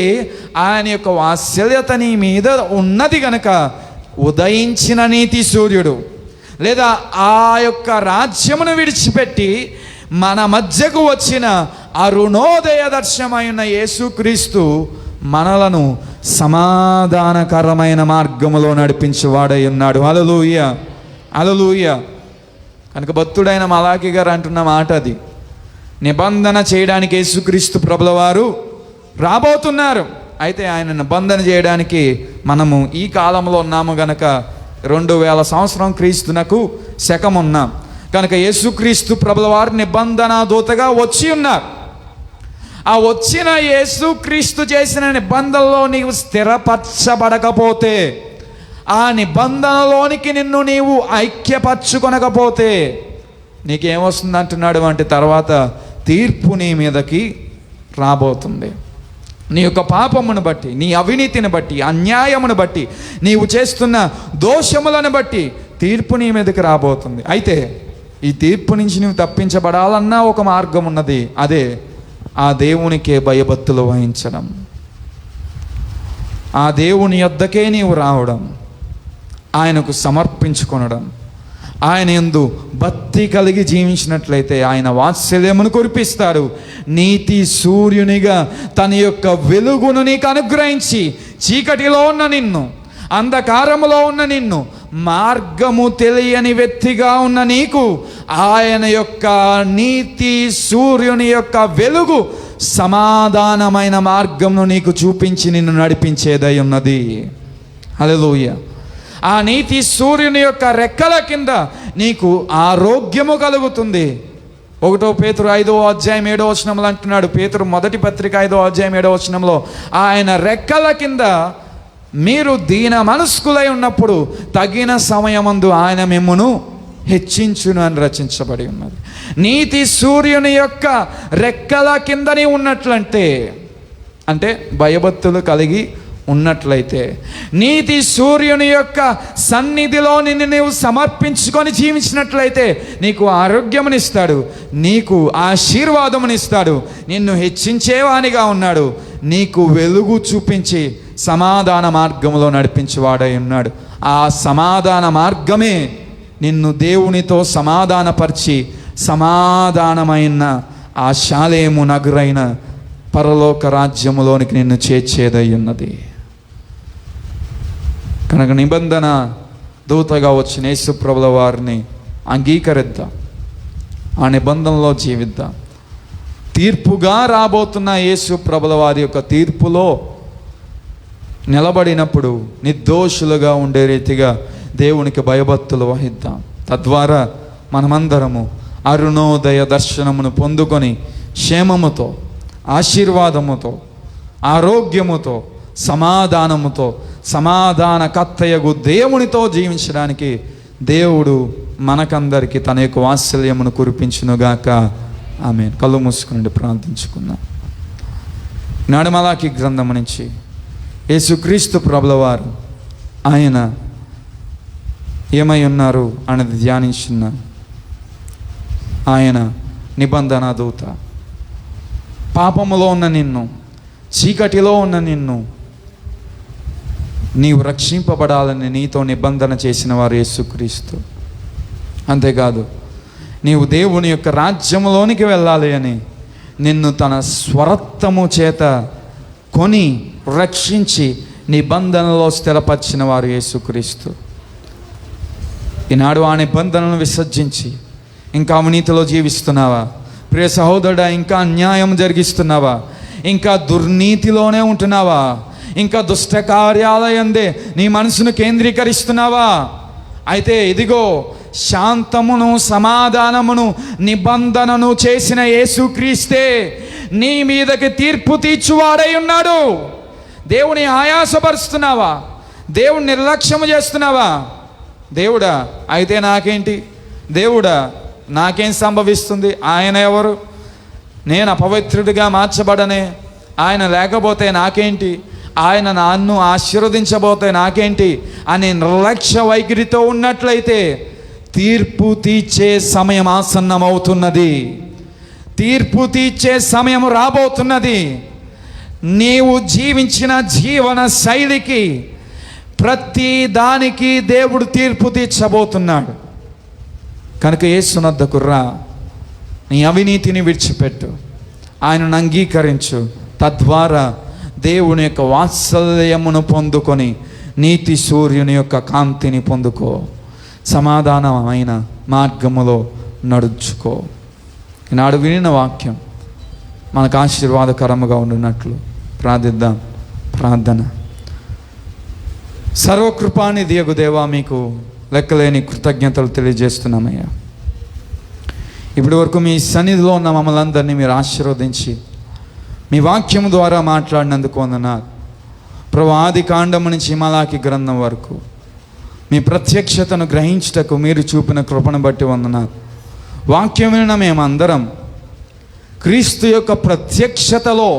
Speaker 1: ఆయన యొక్క వాత్సల్యత నీ మీద ఉన్నది గనక ఉదయించిన నీతి సూర్యుడు లేదా ఆ యొక్క రాజ్యమును విడిచిపెట్టి మన మధ్యకు వచ్చిన అరుణోదయ దర్శనమైన యేసుక్రీస్తు మనలను సమాధానకరమైన మార్గములో నడిపించేవాడై ఉన్నాడు. హల్లెలూయా, హల్లెలూయా. కనుక భక్తుడైన మలాకి గారు అంటున్న మాట అది. నిబంధన చేయడానికి యేసుక్రీస్తు ప్రభుల వారు రాబోతున్నారు. అయితే ఆయన నిబంధన చేయడానికి మనము ఈ కాలంలో ఉన్నాము గనక 2000 సంవత్సరం క్రీస్తునకు శకం ఉన్నాం కనుక యేసుక్రీస్తు ప్రభుల వారు నిబంధన దూతగా వచ్చి ఉన్నారు. ఆ వచ్చిన యేసుక్రీస్తు చేసిన నిబంధనలో నీవు స్థిరపరచబడకపోతే, ఆ నిబంధనలోనికి నిన్ను నీవు ఐక్యపరచుకొనకపోతే నీకేమొస్తుంది అంటున్నాడు అంటే తర్వాత తీర్పు నీ మీదకి రాబోతుంది. నీ యొక్క పాపమును బట్టి, నీ అవినీతిని బట్టి, అన్యాయమును బట్టి, నీవు చేస్తున్న దోషములను బట్టి తీర్పు నీ మీదకి రాబోతుంది. అయితే ఈ తీర్పు నుంచి నువ్వు తప్పించబడాలన్నా ఒక మార్గం ఉన్నది. అదే ఆ దేవునికే భయభక్తులు వహించడం, ఆ దేవుని యొద్దకే నీవు రావడం, ఆయనకు సమర్పించుకొనడం. ఆయన యందు భక్తి కలిగి జీవించినట్లయితే ఆయన వాత్సల్యమును కురిపిస్తాడు. నీతి సూర్యునిగా తన యొక్క వెలుగును నీకు అనుగ్రహించి చీకటిలో ఉన్న నిన్ను, అంధకారములో ఉన్న నిన్ను, మార్గము తెలియని వ్యక్తిగా ఉన్న నీకు ఆయన యొక్క నీతి సూర్యుని యొక్క వెలుగు సమాధానమైన మార్గమును నీకు చూపించి నిన్ను నడిపించేదై ఉన్నది. హల్లెలూయా. ఆ నీతి సూర్యుని యొక్క రెక్కల కింద నీకు ఆరోగ్యము కలుగుతుంది. 1 పేతురు 5వ అధ్యాయం 7వ వచనంలో అంటున్నాడు, పేతురు మొదటి పత్రిక 5వ అధ్యాయం 7వ వచనంలో, ఆయన రెక్కల కింద మీరు దీన మనస్కులై ఉన్నప్పుడు తగిన సమయమందు ఆయన మిమ్మును హెచ్చించును అని రచించబడి ఉన్నది. నీతి సూర్యుని యొక్క రెక్కల కిందని ఉన్నట్లంటే, అంటే భయభక్తులు కలిగి ఉన్నట్లయితే, నీతి సూర్యుని యొక్క సన్నిధిలో నిన్ను నీవు సమర్పించుకొని జీవించినట్లయితే నీకు ఆరోగ్యమునిస్తాడు, నీకు ఆశీర్వాదమునిస్తాడు, నిన్ను హెచ్చించేవానిగా ఉన్నాడు, నీకు వెలుగు చూపించి సమాధాన మార్గంలో నడిపించేవాడై ఉన్నాడు. ఆ సమాధాన మార్గమే నిన్ను దేవునితో సమాధానపరిచి సమాధానమైన ఆ శాలేము నగరైన పరలోక రాజ్యములోనికి నిన్ను చేర్చేదై ఉన్నది. కనుక నిబంధన దూతగా వచ్చిన యేసుప్రభుల వారిని అంగీకరిద్దాం, ఆ నిబంధనలో జీవిద్దాం. తీర్పుగా రాబోతున్న యేసుప్రభుల వారి యొక్క తీర్పులో నిలబడినప్పుడు నిర్దోషులుగా ఉండే రీతిగా దేవునికి భయభక్తులు వహిద్దాం. తద్వారా మనమందరము అరుణోదయ దర్శనమును పొందుకొని క్షేమముతో, ఆశీర్వాదముతో, ఆరోగ్యముతో, సమాధానముతో, సమాధానకర్తయగు దేవునితో జీవించడానికి దేవుడు మనకందరికీ తన యొక్క వాత్సల్యమును కురిపించునుగాక. ఆమేన్. కళ్ళు మూసుకుని ప్రార్థించుకుందాం. నాడు మలాకి గ్రంథము నుంచి యేసుక్రీస్తు ప్రభుల వారు ఆయన ఏమై ఉన్నారు అన్నది ధ్యానించిన ఆయన నిబంధన దూత, పాపములో ఉన్న నిన్ను, చీకటిలో ఉన్న నిన్ను నీవు రక్షింపబడాలని నీతో నిబంధన చేసిన వారు యేసుక్రీస్తు. అంతేకాదు, నీవు దేవుని యొక్క రాజ్యములోనికి వెళ్ళాలి అని నిన్ను తన స్వరత్వము చేత కొని రక్షించి నిబంధనలో స్థిరపరిచిన వారు యేసుక్రీస్తు. ఈనాడు ఆ నిబంధనలను విసర్జించి ఇంకా అవినీతిలో జీవిస్తున్నావా? ప్రియ సహోదరుడా, ఇంకా అన్యాయం జరిగిస్తున్నావా? ఇంకా దుర్నీతిలోనే ఉంటున్నావా? ఇంకా దుష్ట కార్యాలయందే నీ మనసును కేంద్రీకరిస్తున్నావా? అయితే ఇదిగో, శాంతమును, సమాధానమును, నిబంధనను చేసిన యేసుక్రీస్తే నీ మీదకి తీర్పు తీర్చువాడై ఉన్నాడు. దేవుని ఆయాసపరుస్తున్నావా? దేవుని నిర్లక్ష్యము చేస్తున్నావా? దేవుడా అయితే నాకేంటి, దేవుడా నాకేం సంభవిస్తుంది, ఆయన ఎవరు, నేను అపవిత్రుడిగా మార్చబడనే, ఆయన లేకపోతే నాకేంటి, ఆయన నన్ను ఆశీర్వదించబోతే నాకేంటి అనే నిర్లక్ష్య వైఖరితో ఉన్నట్లయితే తీర్పు తీర్చే సమయం ఆసన్నమవుతున్నది. తీర్పు తీర్చే సమయం రాబోతున్నది. నీవు జీవించిన జీవన శైలికి ప్రతి దానికి దేవుడు తీర్పు తీర్చబోతున్నాడు. కనుక యేసునొద్దకు రా, నీ అవినీతిని విడిచిపెట్టు, ఆయనను అంగీకరించు. తద్వారా దేవుని యొక్క వాత్సల్యమును పొందుకొని నీతి సూర్యుని యొక్క కాంతిని పొందుకో, సమాధానమైన మార్గములో నడుచుకో. ఈనాడు వినిన వాక్యం మనకు ఆశీర్వాదకరముగా ఉండినట్లు ప్రార్థిద్దాం. ప్రార్థన. సర్వకృపానిధి యగు దేవా, మీకు లెక్కలేని కృతజ్ఞతలు తెలియజేస్తున్నామయ్యా. ఇప్పటి వరకు మీ సన్నిధిలో ఉన్న మమ్మల్ని అందరినీ మీరు ఆశీర్వదించి మీ వాక్యం ద్వారా మాట్లాడినందుకు వందనాలు ప్రభు. ఆది కాండము నుంచి మలాకి గ్రంథం వరకు మీ ప్రత్యక్షతను గ్రహించుటకు మీరు చూపిన కృపను బట్టి వందనాలు. వాక్యం విన్న మేమందరం క్రీస్తు యొక్క ప్రత్యక్షతలో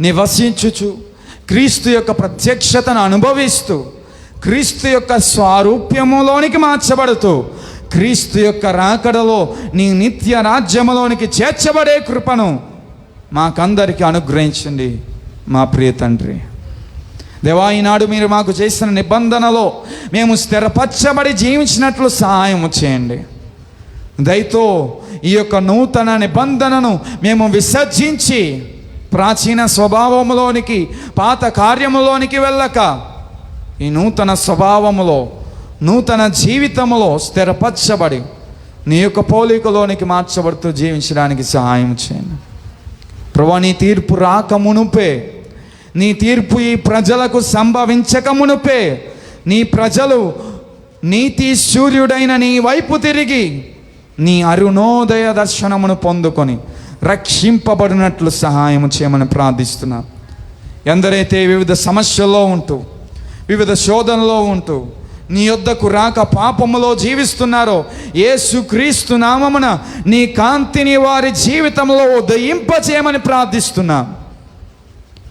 Speaker 1: నివసించుచు, క్రీస్తు యొక్క ప్రత్యక్షతను అనుభవిస్తూ, క్రీస్తు యొక్క స్వారూప్యములోనికి మార్చబడుతూ, క్రీస్తు యొక్క రాకడలో నీ నిత్య రాజ్యములోనికి చేర్చబడే కృపను మాకందరికీ అనుగ్రహించండి మా ప్రియ తండ్రి. దేవా, ఈనాడు మీరు మాకు చేసిన నిబంధనలో మేము స్థిరపరచబడి జీవించినట్లు సహాయం చేయండి. దయతో ఈ యొక్క నూతన నిబంధనను మేము విసర్జించి ప్రాచీన స్వభావములోనికి, పాత కార్యములోనికి వెళ్ళక ఈ నూతన స్వభావములో, నూతన జీవితములో స్థిరపరచబడి నీ యొక్క పోలికలోనికి మార్చబడుతూ జీవించడానికి సహాయం చేయండి ప్రభువా. నీ తీర్పు రాక మునుపే, నీ తీర్పు ఈ ప్రజలకు సంభవించక మునుపే నీ ప్రజలు నీతి సూర్యుడైన నీ వైపు తిరిగి నీ అరుణోదయ దర్శనమును పొందుకొని రక్షింపబడినట్లు సహాయం చేయమని ప్రార్థిస్తున్నా. ఎందరైతే వివిధ సమస్యల్లో ఉంటూ, వివిధ శోధనలో ఉంటూ నీ యొద్దకు రాక పాపములో జీవిస్తున్నారో, యేసుక్రీస్తు నామమున నీ కాంతిని వారి జీవితంలో ఉదయింపచేయమని ప్రార్థిస్తున్నా.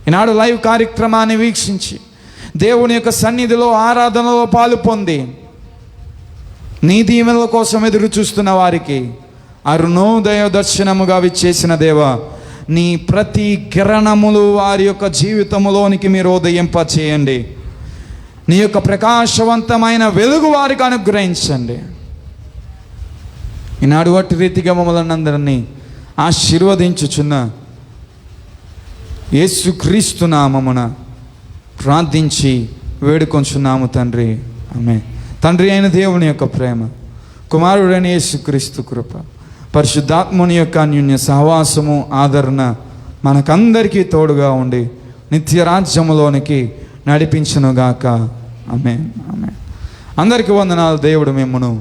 Speaker 1: ఈనాడు లైవ్ కార్యక్రమాన్ని వీక్షించి దేవుని యొక్క సన్నిధిలో ఆరాధనలో పాలు పొంది నీ దీవెనల కోసం ఎదురు చూస్తున్న వారికి అరుణోదయ దర్శనముగా విచ్చేసిన దేవా, నీ ప్రతి కిరణములు వారి యొక్క జీవితములోనికి మీరు ఉదయింపచేయండి. నీ యొక్క ప్రకాశవంతమైన వెలుగు వారికి అనుగ్రహించండి. ఈనాడు వాటి రీతిగా మమ్మల్ని అందరినీ ఆశీర్వదించుచున్న యేసుక్రీస్తు నామమున ప్రార్థించి వేడుకొంచున్నాము తండ్రి. ఆమేన్. తండ్రి అయిన దేవుని యొక్క ప్రేమ, కుమారుడైన యేసుక్రీస్తు కృప, పరిశుద్ధాత్ముని యొక్క అన్యోన్య సహవాసము, ఆదరణ మనకందరికీ తోడుగా ఉండి నిత్య రాజ్యములోనికి నడిపించునుగాక. ఆమేన్. ఆమేన్. అందరికీ వందనాలు. దేవుడు మిమ్మును